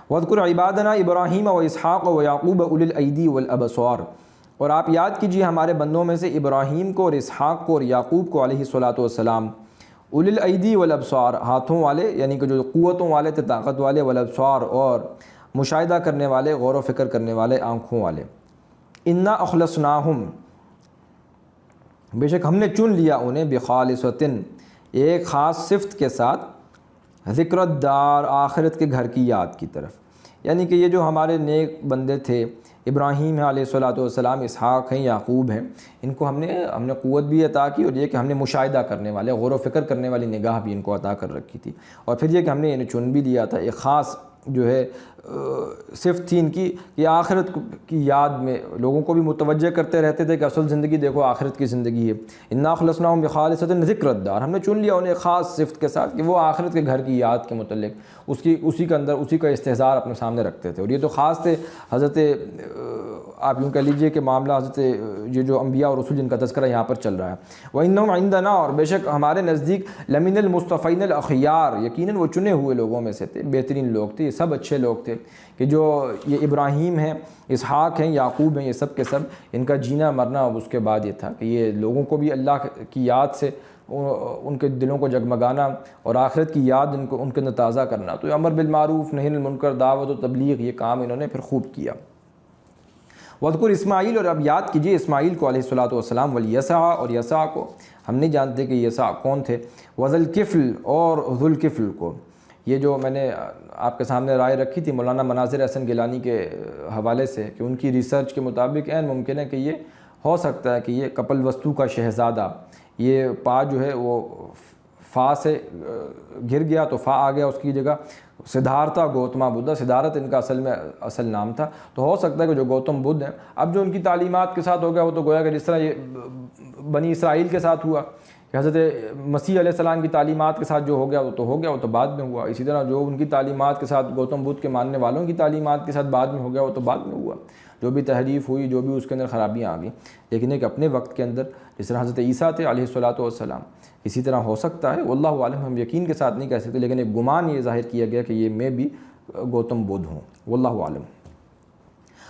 A: واذکر عبادنا ابراہیم و اسحاق و یعقوب اولی الایدی والابصار، اور آپ یاد کیجیے ہمارے بندوں میں سے ابراہیم کو اور اسحاق کو اور یعقوب کو علیہ الصلاۃ والسلام، اولی الایدی والابصار، ہاتھوں والے، یعنی کہ جو قوتوں والے تھے، طاقت والے، والابصار، اور مشاہدہ کرنے والے، غور و فکر کرنے والے، آنکھوں والے۔ انا اخلصناہم، بے شک ہم نے چن لیا انہیں، بخالصۃ، ایک خاص صفت کے ساتھ، ذکر الدار، آخرت کے گھر کی یاد کی طرف، یعنی کہ یہ جو ہمارے نیک بندے تھے، ابراہیم ہے علیہ الصلاۃ والسلام، اسحاق ہیں، یعقوب ہیں، ان کو ہم نے قوت بھی عطا کی، اور یہ کہ ہم نے مشاہدہ کرنے والے، غور و فکر کرنے والی نگاہ بھی ان کو عطا کر رکھی تھی، اور پھر یہ کہ ہم نے انہیں چن بھی لیا تھا، ایک خاص جو ہے صفت تھی ان کی، کہ آخرت کی یاد میں لوگوں کو بھی متوجہ کرتے رہتے تھے کہ اصل زندگی دیکھو آخرت کی زندگی ہے۔ انا خلصناہم بخالصۃ ذکر الدار، ہم نے چن لیا انہیں خاص صفت کے ساتھ کہ وہ آخرت کے گھر کی یاد کے متعلق اسی کا استحضار اپنے سامنے رکھتے تھے، اور یہ تو خاص تھے حضرت، آپ یوں کہہ لیجئے کہ معاملہ حضرت یہ جو انبیاء اور رسول جن کا تذکرہ یہاں پر چل رہا ہے۔ وَإِنَّهُمْ عِندَنَا، اور بے شک ہمارے نزدیک، لَمِنَ الْمُصْطَفَيْنَ الْأَخْيَارِ، یقیناً وہ چنے ہوئے لوگوں میں سے تھے، بہترین لوگ تھے، یہ سب اچھے لوگ تھے، کہ جو یہ ابراہیم ہیں، اسحاق ہیں، یعقوب ہیں، یہ سب کے سب ان کا جینا مرنا اب اس کے بعد یہ تھا کہ یہ لوگوں کو بھی اللہ کی یاد سے ان کے دلوں کو جگمگانا اور آخرت کی یاد ان کے تازہ کرنا، تو امر بالمعروف نہی عن المنکر، دعوت و تبلیغ، یہ کام انہوں نے پھر خوب کیا۔ وذکر اسماعیل، اور اب یاد کیجئے اسماعیل کو علیہ الصلاۃ والسلام، والیسع، اور یسع کو، ہم نہیں جانتے کہ یسع کون تھے، وذوالکفل، اور ذوالکفل کو، یہ جو میں نے آپ کے سامنے رائے رکھی تھی مولانا مناظر احسن گیلانی کے حوالے سے، کہ ان کی ریسرچ کے مطابق عین ممکن ہے کہ یہ ہو سکتا ہے کہ یہ کپل وستو کا شہزادہ، یہ پا جو ہے وہ فا سے گر گیا تو فا آ گیا اس کی جگہ، سدھارتھا گوتما بدھا، سدھارتھ ان کا اصل نام تھا۔ تو ہو سکتا ہے کہ جو گوتم بدھ ہیں اب جو ان کی تعلیمات کے ساتھ ہو گیا وہ تو گویا کہ جس طرح یہ بنی اسرائیل کے ساتھ ہوا کہ حضرت مسیح علیہ السلام کی تعلیمات کے ساتھ جو ہو گیا وہ تو ہو گیا، وہ تو بعد میں ہوا، اسی طرح جو ان کی تعلیمات کے ساتھ گوتم بدھ کے ماننے والوں کی تعلیمات کے ساتھ بعد میں ہو گیا وہ تو بعد میں ہوا، جو بھی تحریف ہوئی، جو بھی اس کے اندر خرابیاں آ گئیں، لیکن ایک اپنے وقت کے اندر جس طرح حضرت عیسیٰ تھے علیہ الصلوۃ والسلام، اسی طرح ہو سکتا ہے، واللہ عالم، ہم یقین کے ساتھ نہیں کہہ سکتے، لیکن ایک گمان یہ ظاہر کیا گیا کہ یہ میں بھی گوتم بدھ ہوں، واللہ عالم۔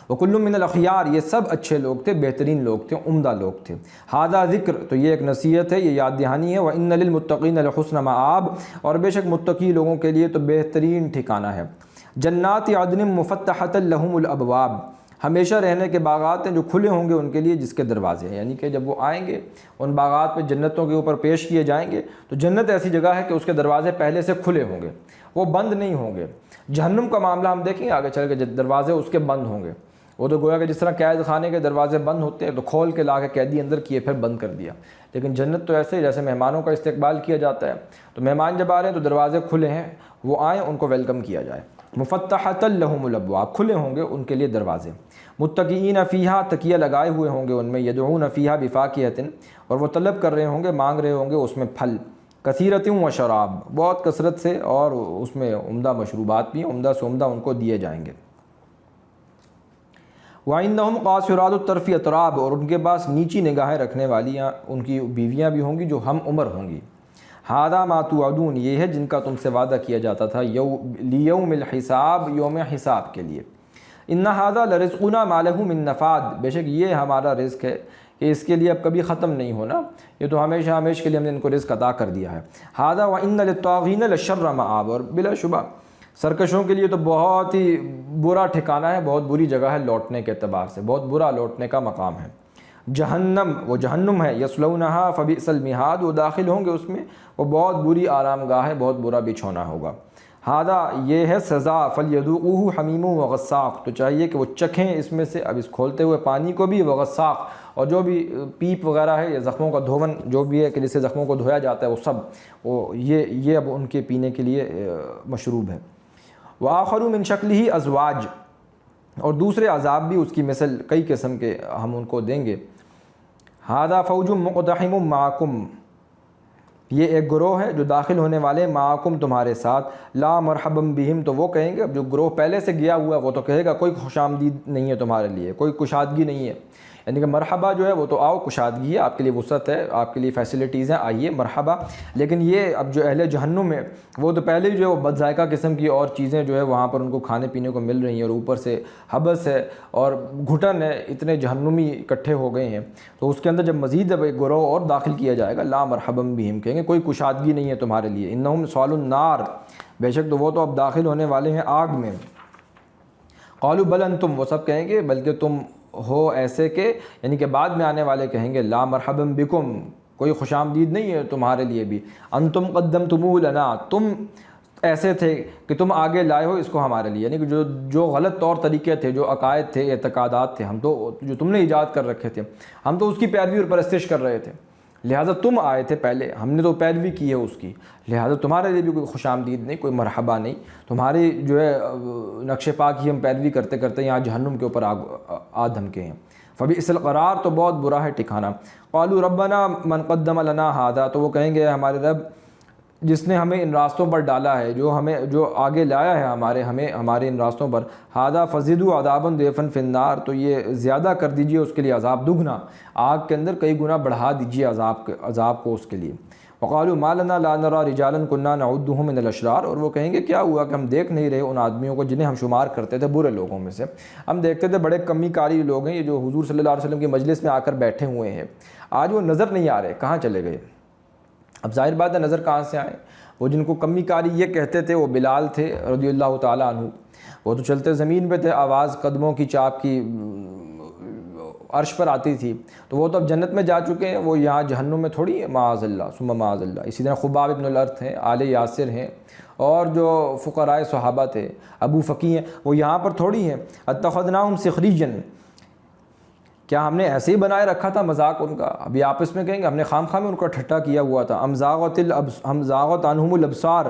A: وکل من الاخیار، یہ سب اچھے لوگ تھے، بہترین لوگ تھے، عمدہ لوگ تھے۔ ھذا ذکر، تو یہ ایک نصیحت ہے، یہ یاد دہانی ہے۔ وان للمتقین لحسن مآب، اور بے شک متقی لوگوں کے لیے تو بہترین ٹھکانہ ہے۔ جنات عدن مفتحۃ لہم الابواب، ہمیشہ رہنے کے باغات ہیں جو کھلے ہوں گے ان کے لیے جس کے دروازے ہیں، یعنی کہ جب وہ آئیں گے ان باغات پہ جنتوں کے اوپر پیش کیے جائیں گے تو جنت ایسی جگہ ہے کہ اس کے دروازے پہلے سے کھلے ہوں گے، وہ بند نہیں ہوں گے۔ جہنم کا معاملہ ہم دیکھیں گے آگے چل کے، دروازے اس کے بند ہوں گے، وہ تو گویا کہ جس طرح قید خانے کے دروازے بند ہوتے ہیں تو کھول کے لا کے قیدی اندر کیے پھر بند کر دیا، لیکن جنت تو ایسے جیسے مہمانوں کا استقبال کیا جاتا ہے، تو مہمان جب آ رہے ہیں تو دروازے کھلے ہیں، وہ آئیں ان کو ویلکم کیا جائے۔ مفتحۃ لہم الابواب، کھلے ہوں گے ان کے لیے دروازے۔ متکئین فیہا، تکیہ لگائے ہوئے ہوں گے ان میں، یدعون فیہا بفاکہۃ، اور وہ طلب کر رہے ہوں گے، مانگ رہے ہوں گے اس میں پھل، کثیرۃ و شراب، بہت کثرت سے، اور اس میں عمدہ مشروبات بھی، عمدہ سے عمدہ ان کو دیے جائیں گے۔ وعندہم قاصرات الطرف اتراب، اور ان کے پاس نیچی نگاہیں رکھنے والیاں ان کی بیویاں بھی ہوں گی جو ہم عمر ہوں گی۔ ھذا ما توعدون، یہ ہے جن کا تم سے وعدہ کیا جاتا تھا، لیوم الحساب، یوم حساب کے لیے۔ ان ھذا لرزقنا ما لہ من نفاد، بے شک یہ ہمارا رزق ہے کہ اس کے لیے اب کبھی ختم نہیں ہونا، یہ تو ہمیشہ ہمیشہ کے لیے ہم نے ان کو رزق عطا کر دیا ہے۔ ھذا وان للطاغین لشر مآب، اور بلا شبہ سرکشوں کے لیے تو بہت ہی برا ٹھکانہ ہے، بہت بری جگہ ہے لوٹنے کے اعتبار سے، بہت برا لوٹنے کا مقام ہے۔ جہنم، وہ جہنم ہے، یصلونہا فبئس المہاد، وہ داخل ہوں گے اس میں، وہ بہت بری آرام گاہ ہے، بہت برا بچھونا ہوگا۔ ھذا، یہ ہے سزا، فلیذوقوہ حمیم وغساق، تو چاہیے کہ وہ چکھیں اس میں سے، اب اس کھولتے ہوئے پانی کو بھی، وغساق، اور جو بھی پیپ وغیرہ ہے یا زخموں کا دھون جو بھی ہے کہ جس سے زخموں کو دھویا جاتا ہے وہ سب، وہ یہ اب ان کے پینے کے لیے مشروب ہے۔ وآخر من شکلہ ازواج، اور دوسرے عذاب بھی اس کی مثل کئی قسم کے ہم ان کو دیں گے۔ ھذا فوج مقتحم معکم، یہ ایک گروہ ہے جو داخل ہونے والے، معکم تمہارے ساتھ، لا مرحبا بہم، تو وہ کہیں گے، اب جو گروہ پہلے سے گیا ہوا وہ تو کہے گا کوئی خوش آمدید نہیں ہے تمہارے لیے، کوئی کشادگی نہیں ہے، یعنی کہ مرحبا جو ہے وہ تو آؤ، کشادگی ہے، آپ کے لیے وسعت ہے، آپ کے لیے فیسلٹیز ہیں، آئیے مرحبا۔ لیکن یہ اب جو اہل جہنم ہے وہ تو پہلے ہی جو ہے وہ بد ذائقہ قسم کی اور چیزیں جو ہے وہاں پر ان کو کھانے پینے کو مل رہی ہیں، اور اوپر سے حبس ہے اور گھٹن ہے، اتنے جہنمی اکٹھے ہو گئے ہیں، تو اس کے اندر جب مزید اب ایک گروہ اور داخل کیا جائے گا، لا مرحبا بہم، کہیں گے کوئی کشادگی نہیں ہے تمہارے لیے۔ انہم صالو النار، بے شک تو وہ تو اب داخل ہونے والے ہیں آگ میں۔ قالوا بل انتم، وہ سب کہیں گے بلکہ تم ہو ایسے کہ، یعنی کہ بعد میں آنے والے کہیں گے لا مرحبا بکم، کوئی خوش آمدید نہیں ہے تمہارے لیے بھی، انتم قدمتموہ لنا، تم ایسے تھے کہ تم آگے لائے ہو اس کو ہمارے لیے، یعنی کہ جو غلط طور طریقے تھے، جو عقائد تھے، اعتقادات تھے، ہم تو جو تم نے ایجاد کر رکھے تھے، ہم تو اس کی پیروی اور پرستش کر رہے تھے، لہٰذا تم آئے تھے پہلے، ہم نے تو پیروی کی ہے اس کی، لہٰذا تمہارے لیے بھی کوئی خوش آمدید نہیں، کوئی مرحبا نہیں، تمہاری جو ہے نقش پا کی ہم پیروی کرتے کرتے یہاں جہنم کے اوپر آ دھمکے ہیں۔ فبئس القرار، تو بہت برا ہے ٹھکانہ۔ قالوا ربنا من قدم لنا ھذا، تو وہ کہیں گے ہمارے رب جس نے ہمیں ان راستوں پر ڈالا ہے، جو آگے لایا ہے ہمارے ان راستوں پر، ھذا فزدوا عذابا ضعفا فی النار، تو یہ زیادہ کر دیجئے اس کے لیے عذاب دگنا، آگ کے اندر کئی گنا بڑھا دیجئے عذاب کو اس کے لیے۔ وقالوا ما لنا لا نرى رجالا كنا نعدهم من الاشرار، اور وہ کہیں گے کیا ہوا کہ ہم دیکھ نہیں رہے ان آدمیوں کو جنہیں ہم شمار کرتے تھے برے لوگوں میں سے، ہم دیکھتے تھے بڑے کمی کاری لوگ ہیں یہ جو حضور صلی اللہ علیہ وسلم کی مجلس میں آ کر بیٹھے ہوئے ہیں، آج وہ نظر نہیں آ رہے، کہاں چلے گئے؟ اب ظاہر بات ہے نظر کہاں سے آئے؟ وہ جن کو کمی کاری یہ کہتے تھے وہ بلال تھے رضی اللہ تعالیٰ عنہ، وہ تو چلتے زمین پہ تھے، آواز قدموں کی چاپ کی عرش پر آتی تھی، تو وہ تو اب جنت میں جا چکے ہیں، وہ یہاں جہنم میں تھوڑی ہے، معاذ اللہ ثم معاذ اللہ۔ اسی طرح خباب ابن الارت ہیں، آل یاسر ہیں، اور جو فقراء صحابہ تھے، ابو فقی ہیں، وہ یہاں پر تھوڑی ہیں۔ اتخذناہم سخریجا، کیا ہم نے ایسے ہی بنائے رکھا تھا مذاق ان کا؟ ابھی آپس میں کہیں گے ہم نے خام خواہ میں ان کا ٹھٹا کیا ہوا تھا. ہم زاغت عنہم الابصار،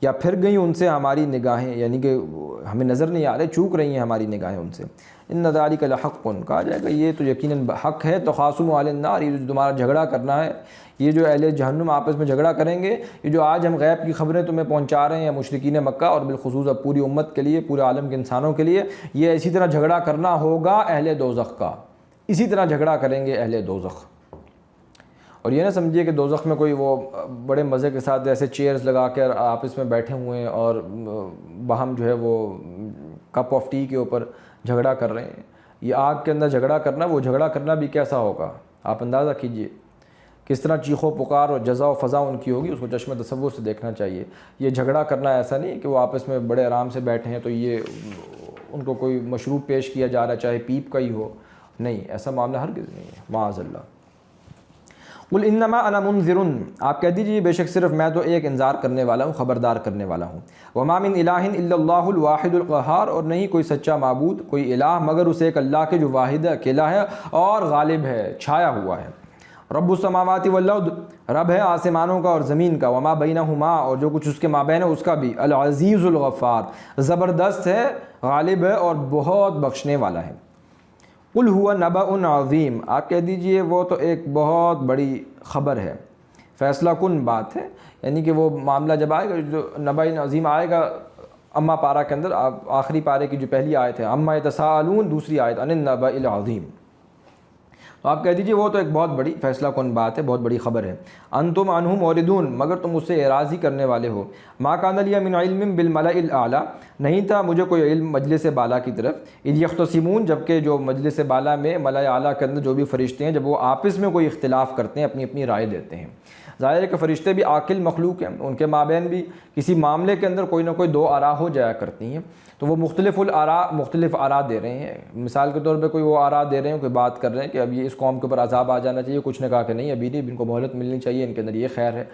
A: یا پھر گئیں ان سے ہماری نگاہیں، یعنی کہ ہمیں نظر نہیں آ رہے، چوک رہی ہیں ہماری نگاہیں ان سے. ان ذالک لحق، کہا جائے گا یہ تو یقیناً حق ہے. تخاصموا علی النار، یہ جو تمہارا جھگڑا کرنا ہے، یہ جو اہل جہنم آپس میں جھگڑا کریں گے، یہ جو آج ہم غیب کی خبریں تمہیں پہنچا رہے ہیں مشرکین مکہ اور بالخصوص اب پوری امت کے لیے، پورے عالم کے انسانوں کے لیے، یہ اسی طرح جھگڑا کرنا ہوگا اہل دوزخ کا. اسی طرح جھگڑا کریں گے اہل دوزخ. اور یہ نہ سمجھیے کہ دوزخ میں کوئی وہ بڑے مزے کے ساتھ ایسے چیئرز لگا کر آپس میں بیٹھے ہوئے ہیں اور باہم جو ہے وہ کپ آف ٹی کے اوپر جھگڑا کر رہے ہیں. یہ آگ کے اندر جھگڑا کرنا، وہ جھگڑا کرنا بھی کیسا ہوگا آپ اندازہ کیجئے. کس طرح چیخ و پکار اور جزا و فضا ان کی ہوگی، اس کو چشم تصور سے دیکھنا چاہیے. یہ جھگڑا کرنا ایسا نہیں کہ وہ آپس میں بڑے آرام سے بیٹھے ہیں تو یہ ان کو کوئی مشروب پیش کیا جا رہا ہے چاہے پیپ کا ہی ہو. نہیں، ایسا معاملہ ہرگز نہیں ہے، معاذ اللہ. قل انما انا منذر، آپ کہہ دیجیے بے شک صرف میں تو ایک انذار کرنے والا ہوں، خبردار کرنے والا ہوں. وما من الہ الا اللہ الواحد القہار، اور نہیں کوئی سچا معبود، کوئی الہ مگر اس ایک اللہ کے جو واحد اکیلا ہے اور غالب ہے، چھایا ہوا ہے. رب السماوات والارض، رب ہے آسمانوں کا اور زمین کا. وما بینہما، اور جو کچھ اس کے مابین ہے اس کا بھی. العزیز الغفار، زبردست ہے، غالب ہے اور بہت بخشنے والا ہے. قل هو نبأ عظیم، آپ کہہ دیجئے وہ تو ایک بہت بڑی خبر ہے، فیصلہ کن بات ہے. یعنی کہ وہ معاملہ جب آئے گا، جو نبأ عظیم آئے گا اما پارہ کے اندر، آخری پارے کی جو پہلی آیت ہے اما یتساءلون، دوسری آیت عن النبأ العظیم. تو آپ کہہ دیجئے وہ تو ایک بہت بڑی فیصلہ کن بات ہے، بہت بڑی خبر ہے. انتم عنہ موردون، مگر تم اس سے اعراض ہی کرنے والے ہو. ما کان لی من علم بالملأ الاعلی، نہیں تھا مجھے کوئی علم مجلس بالا کی طرف. اذ یختصمون، جبکہ جو مجلس بالا میں ملأ اعلیٰ کے اندر جو بھی فرشتے ہیں، جب وہ آپس میں کوئی اختلاف کرتے ہیں، اپنی اپنی رائے دیتے ہیں. ظاہر ہے کہ فرشتے بھی عاقل مخلوق ہیں، ان کے مابین بھی کسی معاملے کے اندر کوئی نہ کوئی دو آراء ہو جایا کرتی ہیں. تو وہ مختلف آراء دے رہے ہیں. مثال کے طور پہ کوئی وہ آراء دے رہے ہیں، کوئی بات کر رہے ہیں کہ اب یہ اس قوم کے اوپر عذاب آ جانا چاہیے، کچھ نے کہا کہ نہیں ابھی نہیں، ان کو مہلت ملنی چاہیے، ان کے اندر یہ خیر ہے.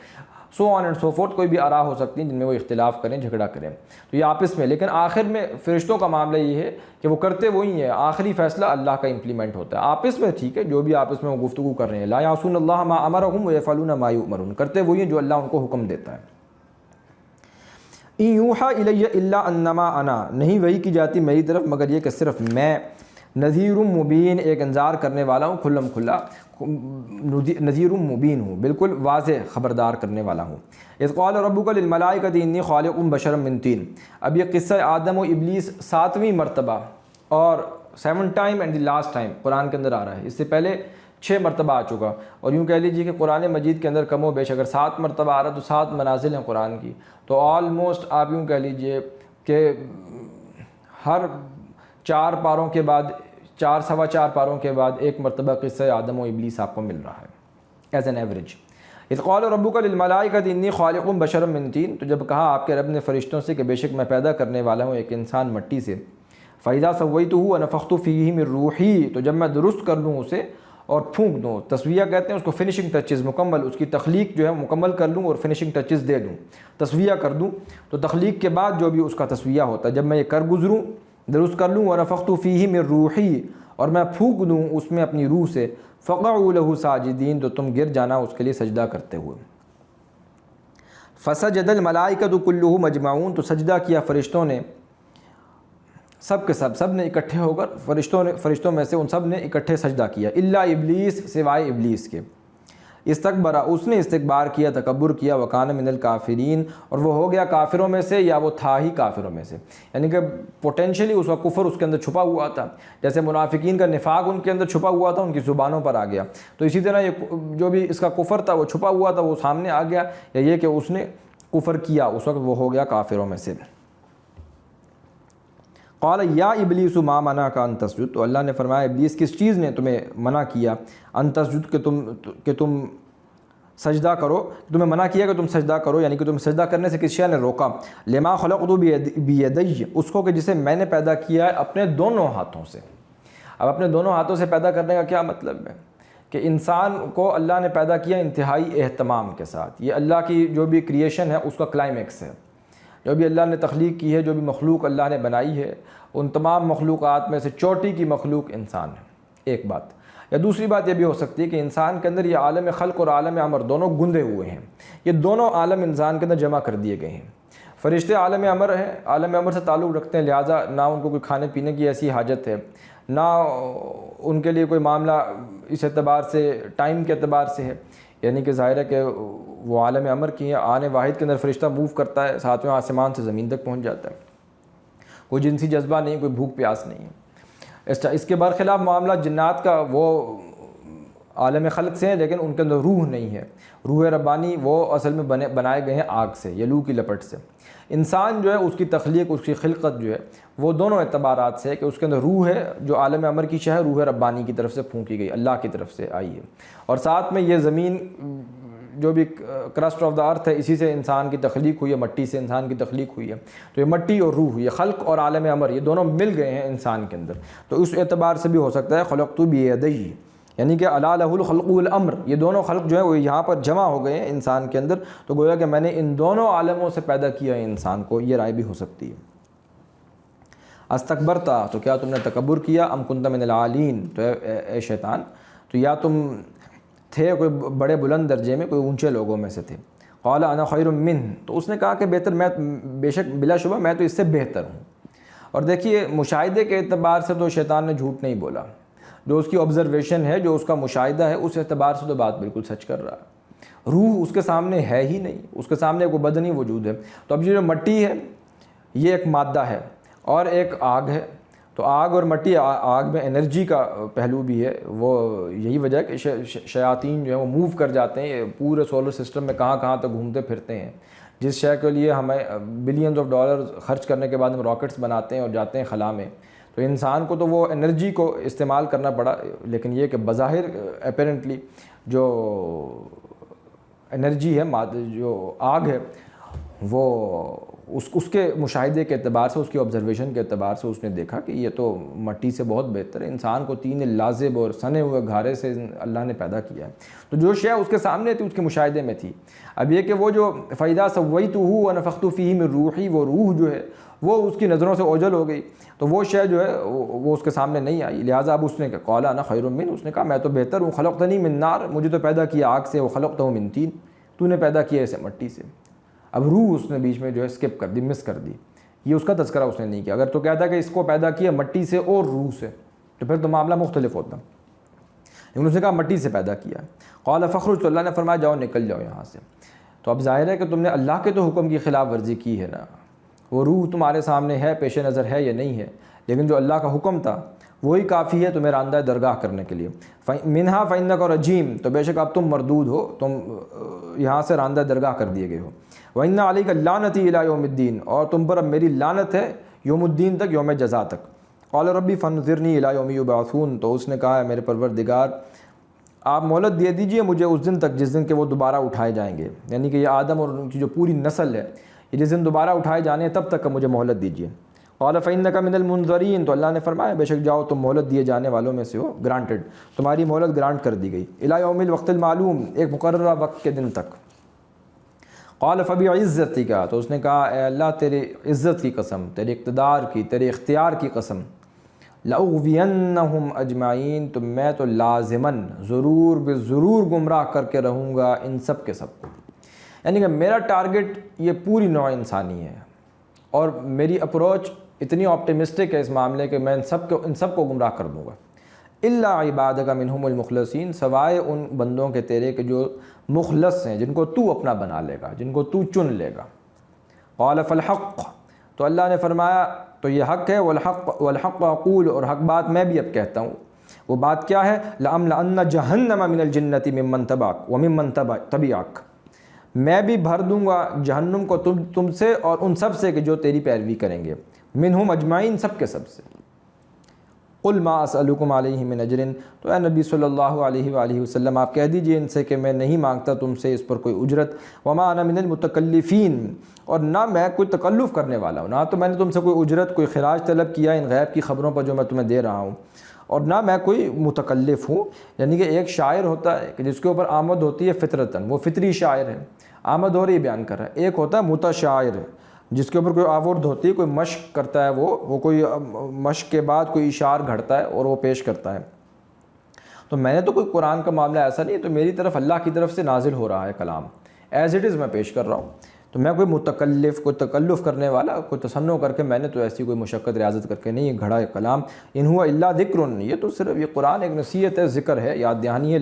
A: سو آن اینڈ سو فورتھ، کوئی بھی آراء ہو سکتی ہیں جن میں وہ اختلاف کریں، جھگڑا کریں. تو یہ آپس میں، لیکن آخر میں فرشتوں کا معاملہ یہ ہے کہ وہ کرتے وہی ہیں، آخری فیصلہ اللہ کا امپلیمنٹ ہوتا ہے. آپس میں ٹھیک ہے، جو بھی آپس میں وہ گفتگو کر رہے ہیں، لا یعصون اللہ ما امرهم ویفعلون ما یؤمرون، کرتے وہی ہیں جو اللہ ان کو حکم دیتا ہے. ان یوحا الی الا انما انا، نہیں وحی کی جاتی میری طرف مگر یہ کہ صرف میں نذیر مبین، ایک انذار کرنے والا ہوں، کھلم کھلا نذیر مبین ہوں، بالکل واضح خبردار کرنے والا ہوں. اذ قال ربک للملائکۃ انی خالق بشرا من طین، اب یہ قصہ آدم و ابلیس 7ویں مرتبہ اور 7 time and the last time Quran کے اندر آ رہا ہے. اس سے پہلے 6 مرتبہ آ چکا، اور یوں کہہ لیجیے کہ قرآن مجید کے اندر کم و بیش اگر 7 مرتبہ آ رہا تو 7 منازل ہیں قرآن کی. تو آلموسٹ آپ یوں کہہ لیجیے کہ ہر 4 پاروں کے بعد، 4 سوا 4 پاروں کے بعد ایک مرتبہ قصہ آدم و ابلیس آپ کو مل رہا ہے ایز این ایوریج. اذ قال ربک للملائکۃ انی خالق بشرا من طین، تو جب کہا آپ کے رب نے فرشتوں سے کہ بے شک میں پیدا کرنے والا ہوں ایک انسان مٹی سے. فاذا سویتہ ونفخت فیہ من روحی، تو جب میں درست کر لوں اسے اور پھونک دوں. تسویہ کہتے ہیں اس کو فنشنگ ٹچز، مکمل اس کی تخلیق جو ہے مکمل کر لوں اور فنشنگ ٹچز دے دوں، تسویہ کر دوں. تو تخلیق کے بعد جو بھی اس کا تسویہ ہوتا ہے، جب میں یہ کر گزروں، درست کر لوں، ونفخت فیہ من روحی، اور میں پھونک دوں اس میں اپنی روح سے، فقعوا لہ ساجدین، تو تم گر جانا اس کے لیے سجدہ کرتے ہوئے. فسجد الملائکۃ کلھم اجمعون، تو سجدہ کیا فرشتوں نے سب کے سب نے اکٹھے ہو کر، فرشتوں میں سے ان سب نے اکٹھے سجدہ کیا، الا ابلیس، سوائے ابلیس کے. استکبر، اس نے استکبار کیا، تکبر کیا، وکان من الکافرین، اور وہ ہو گیا کافروں میں سے، یا وہ تھا ہی کافروں میں سے. یعنی کہ پوٹینشلی اس کا کفر اس کے اندر چھپا ہوا تھا، جیسے منافقین کا نفاق ان کے اندر چھپا ہوا تھا، ان کی زبانوں پر آ گیا. تو اسی طرح یہ جو بھی اس کا کفر تھا وہ چھپا ہوا تھا، وہ سامنے آ گیا، یا یہ کہ اس نے کفر کیا، اس وقت وہ ہو گیا کافروں میں سے. قال یا ابلیس ما منعک ان تسجد، تو اللہ نے فرمایا ابلیس کس چیز نے تمہیں منع کیا، ان تسجد، کہ تم سجدہ کرو، تمہیں منع کیا کہ تم سجدہ کرو، یعنی کہ تم سجدہ کرنے سے کس شے نے روکا. لما خلقت بیدی، اس کو کہ جسے میں نے پیدا کیا ہے اپنے دونوں ہاتھوں سے. اب اپنے دونوں ہاتھوں سے پیدا کرنے کا کیا مطلب ہے کہ انسان کو اللہ نے پیدا کیا انتہائی اہتمام کے ساتھ. یہ اللہ کی جو بھی کریشن ہے اس کا کلائمیکس ہے. جو بھی اللہ نے تخلیق کی ہے، جو بھی مخلوق اللہ نے بنائی ہے، ان تمام مخلوقات میں سے چوٹی کی مخلوق انسان ہے. ایک بات. یا دوسری بات یہ بھی ہو سکتی ہے کہ انسان کے اندر یہ عالم خلق اور عالم امر دونوں گندے ہوئے ہیں. یہ دونوں عالم انسان کے اندر جمع کر دیے گئے ہیں. فرشتے عالم امر ہیں, عالم امر سے تعلق رکھتے ہیں, لہٰذا نہ ان کو کوئی کھانے پینے کی ایسی حاجت ہے, نہ ان کے لیے کوئی معاملہ اس اعتبار سے ٹائم کے اعتبار سے ہے. یعنی کہ ظاہر ہے کہ وہ عالم امر کی ہے, آنے واحد کے اندر فرشتہ موو کرتا ہے, ساتویں آسمان سے زمین تک پہنچ جاتا ہے. کوئی جنسی جذبہ نہیں, کوئی بھوک پیاس نہیں ہے. اس کے برخلاف معاملہ جنات کا, وہ عالم خلق سے ہیں لیکن ان کے اندر روح نہیں ہے. روح ربانی وہ اصل میں بنائے گئے ہیں آگ سے, یلو کی لپٹ سے. انسان جو ہے اس کی تخلیق, اس کی خلقت جو ہے وہ دونوں اعتبارات سے ہے کہ اس کے اندر روح ہے جو عالم امر کی شے ہے, روح ربانی کی طرف سے پھونکی گئی, اللہ کی طرف سے آئی ہے. اور ساتھ میں یہ زمین جو بھی کرسٹ آف دا ارتھ ہے, اسی سے انسان کی تخلیق ہوئی ہے, مٹی سے انسان کی تخلیق ہوئی ہے. تو یہ مٹی اور روح, یہ خلق اور عالم امر, یہ دونوں مل گئے ہیں انسان کے اندر. تو اس اعتبار سے بھی ہو سکتا ہے خلقت بیدی, یعنی کہ الا لہ الخلق والامر, یہ دونوں خلق جو ہے وہ یہاں پر جمع ہو گئے ہیں انسان کے اندر. تو گویا کہ میں نے ان دونوں عالموں سے پیدا کیا ہے انسان کو, یہ رائے بھی ہو سکتی ہے. استکبرتا, تو کیا تم نے تکبر کیا, ام کنت من العالین, تو اے شیطان تو یا تم تھے کوئی بڑے بلند درجے میں, کوئی اونچے لوگوں میں سے تھے. قال انا خیر منہ, تو اس نے کہا کہ بہتر, میں بے شک بلا شبہ میں تو اس سے بہتر ہوں. اور دیکھیے مشاہدے کے اعتبار سے تو شیطان نے جھوٹ نہیں بولا, جو اس کی آبزرویشن ہے, جو اس کا مشاہدہ ہے, اس اعتبار سے تو بات بالکل سچ کر رہا ہے. روح اس کے سامنے ہے ہی نہیں, اس کے سامنے کوئی بدنی وجود ہے. تو اب یہ جو مٹی ہے یہ ایک مادہ ہے اور ایک آگ ہے. تو آگ اور مٹی, آگ میں انرجی کا پہلو بھی ہے, وہ یہی وجہ ہے کہ شیاطین جو ہیں وہ موو کر جاتے ہیں پورے سولر سسٹم میں, کہاں کہاں تک گھومتے پھرتے ہیں. جس شے کے لیے ہمیں بلینز آف ڈالر خرچ کرنے کے بعد ہم راکٹس بناتے ہیں اور جاتے ہیں خلا میں, تو انسان کو تو وہ انرجی کو استعمال کرنا پڑا. لیکن یہ کہ بظاہر اپیرنٹلی جو انرجی ہے, جو آگ ہے, وہ اس کے مشاہدے کے اعتبار سے, اس کی آبزرویشن کے اعتبار سے اس نے دیکھا کہ یہ تو مٹی سے بہت بہتر ہے. انسان کو تین لازب اور سنے ہوئے گھارے سے اللہ نے پیدا کیا ہے. تو جو شے اس کے سامنے تھی اس کے مشاہدے میں تھی. اب یہ کہ وہ جو فَإِذَا سَوَّيْتُهُ وَنَفَخْتُ فِيهِ مِن رُوحِي, وہ روح جو ہے وہ اس کی نظروں سے اوجھل ہو گئی, تو وہ شے جو ہے وہ اس کے سامنے نہیں آئی. لہٰذا اب اس نے کہا قَالَ أَنَا خَيْرٌ مِّنْهُ, اس نے کہا میں تو بہتر ہوں. خَلَقْتَنِي مِن نَّارٍ, مجھے تو پیدا کیا آگ سے, وَخَلَقْتَهُ مِن طِينٍ, تو نے پیدا کیا اسے مٹی سے. اب روح اس نے بیچ میں جو ہے اسکپ کر دی, مس کر دی. یہ اس کا تذکرہ اس نے نہیں کیا. اگر تو کہتا کہ اس کو پیدا کیا مٹی سے اور روح سے تو پھر تو معاملہ مختلف ہوتا, لیکن اس نے کہا مٹی سے پیدا کیا. قال فخرج, تو اللہ نے فرمایا جاؤ نکل جاؤ یہاں سے. تو اب ظاہر ہے کہ تم نے اللہ کے تو حکم کی خلاف ورزی کی ہے نا. وہ روح تمہارے سامنے ہے, پیش نظر ہے یا نہیں ہے, لیکن جو اللہ کا حکم تھا وہی کافی ہے تمہیں راندہ درگاہ کرنے کے لیے. منہا فإنک رجیم, تو بے شک اب تم مردود ہو, تم یہاں سے راندہ درگاہ کر دیے گئے ہو. وإن علیک اللعنۃ الی یوم الدین, اور تم پر اب میری لعنت ہے یوم الدین تک, یوم جزا تک. قال ربی فانظرنی الی یوم یبعثون, تو اس نے کہا ہے میرے پروردگار آپ مہلت دے دیجئے مجھے اس دن تک جس دن کہ وہ دوبارہ اٹھائے جائیں گے. یعنی کہ یہ آدم اور ان کی جو پوری نسل ہے, یہ جس دن دوبارہ اٹھائے جانے تب تک کا مجھے مہلت دیجئے. قال فإنک من المنظرین, تو اللہ نے فرمایا بے شک جاؤ تم مہلت دیے جانے والوں میں سے ہو, گرانٹڈ, تمہاری مہلت گرانٹ کر دی گئی. الی یوم الوقت المعلوم, ایک مقررہ وقت کے دن تک. قال فبعزتک, تو اس نے کہا اے اللہ تیرے عزت کی قسم, تیرے اقتدار کی, تیرے اختیار کی قسم, لأغوینہم اجمعین, تو میں تو لازماً ضرور ضرور گمراہ کر کے رہوں گا ان سب کے سب کو. یعنی کہ میرا ٹارگٹ یہ پوری نوع انسانی ہے, اور میری اپروچ اتنی آپٹیمسٹک ہے اس معاملے کہ میں ان سب کو گمراہ کر دوں گا. الا عبادک منہم المخلصین, سوائے ان بندوں کے تیرے کہ جو مخلص ہیں, جن کو تو اپنا بنا لے گا, جن کو تو چن لے گا. قال فالحق, تو اللہ نے فرمایا تو یہ حق ہے, والحق اقول, اور حق بات میں بھی اب کہتا ہوں. وہ بات کیا ہے؟ لأملأن جہنم من الجنۃ ممن تبعک وممن تبعک, میں بھی بھر دوں گا جہنم کو تم سے اور ان سب سے کہ جو تیری پیروی کریں گے. منہم اجمعین, سب کے سب سے. قل ما اسألکم علیہ من اجر, تو اے نبی صلی اللہ علیہ وآلہ وسلم آپ کہہ دیجئے ان سے کہ میں نہیں مانگتا تم سے اس پر کوئی اجرت. وما انا من المتکلفین, اور نہ میں کوئی تکلف کرنے والا ہوں, نہ تو میں نے تم سے کوئی اجرت, کوئی خراج طلب کیا ان غیب کی خبروں پر جو میں تمہیں دے رہا ہوں, اور نہ میں کوئی متکلف ہوں. یعنی کہ ایک شاعر ہوتا ہے کہ جس کے اوپر آمد ہوتی ہے فطرتاً, وہ فطری شاعر ہے, آمد ہو رہی بیان کر رہا ہے. ایک ہوتا ہے متشاعر, جس کے اوپر کوئی آورد ہوتی ہے, کوئی مشق کرتا ہے, وہ کوئی مشق کے بعد کوئی اشعار گھڑتا ہے اور وہ پیش کرتا ہے. تو میں نے تو کوئی قرآن کا معاملہ ایسا نہیں، تو میری طرف اللہ کی طرف سے نازل ہو رہا ہے کلام، ایز اٹ از میں پیش کر رہا ہوں، تو میں کوئی متکلف، کوئی تکلف کرنے والا، کوئی تصنع کر کے میں نے تو ایسی کوئی مشقت ریاضت کر کے نہیں، یہ گھڑا کلام ان ہوا الا ذکر، یہ تو صرف یہ قرآن ایک نصیحت ہے، ذکر ہے، یاد دہانی ہے،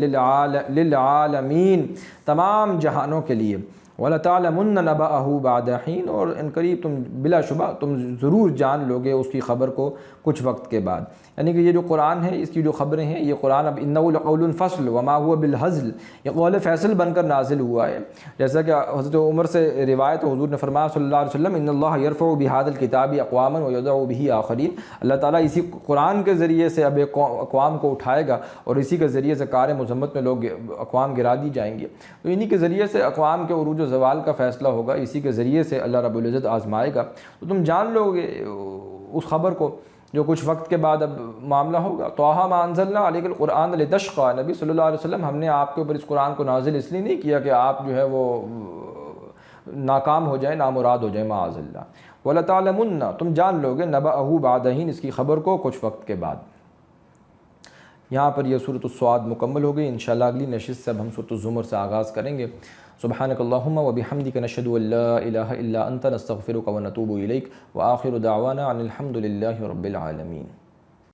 A: للعالمین، تمام جہانوں کے لیے، وَلَتَعْلَمُنَّ نَبَأَهُ بَعْدَ حِينٍ، اور ان قریب تم بلا شبہ تم ضرور جان لو گے اس کی خبر کو کچھ وقت کے بعد۔ یعنی کہ یہ جو قرآن ہے، اس کی جو خبریں ہیں، یہ قرآن اب اِنَّهُ لَقَوْلٌ فَصْلٌ وَمَا هُوَ بِالْهَزْلِ، یہ قول فیصل بن کر نازل ہوا ہے، جیسا کہ حضرت عمر سے روایت، حضور نے فرمایا صلی اللہ علیہ وسلم، ان اللہ یرفع بهذا الکتاب اقواما ویضع به آخرین، اللہ تعالیٰ اسی قرآن کے ذریعے سے اب ایک اقوام کو اٹھائے گا اور اسی کے ذریعے سے کار مذمت میں لوگ اقوام گرا دی جائیں گے، تو انہی کے ذریعے سے اقوام کے عروج و زوال کا فیصلہ ہوگا، اسی کے ذریعے سے اللہ رب العزت آزمائے گا، تو تم جان لو گے اس خبر کو جو کچھ وقت کے بعد اب معاملہ ہوگا۔ طٰہٰ مَا أَنزَلْنَا عَلَيْكَ الْقُرْآنَ لِتَشْقَىٰ، نبی صلی اللہ علیہ وسلم ہم نے آپ کے اوپر اس قرآن کو نازل اس لیے نہیں کیا کہ آپ جو ہے وہ ناکام ہو جائیں، نامراد ہو جائیں، معاذ اللہ۔ وَلَتَعْلَمُنَّ، تم جان لو گے، نَبَأَهُ بَعْدَ حِينٍ، اس کی خبر کو کچھ وقت کے بعد۔ یہاں پر یہ سورۃ الصاد مکمل ہو گئی، انشاءاللہ اگلی نشست سے اب ہم سورۃ الزمر سے آغاز کریں گے۔ سبحانک اللہم وبحمدک، نشہد ان لا الہ الا انت، نستغفرک ونتوب الیک، وآخر دعوانا ان الحمد للہ رب العالمین۔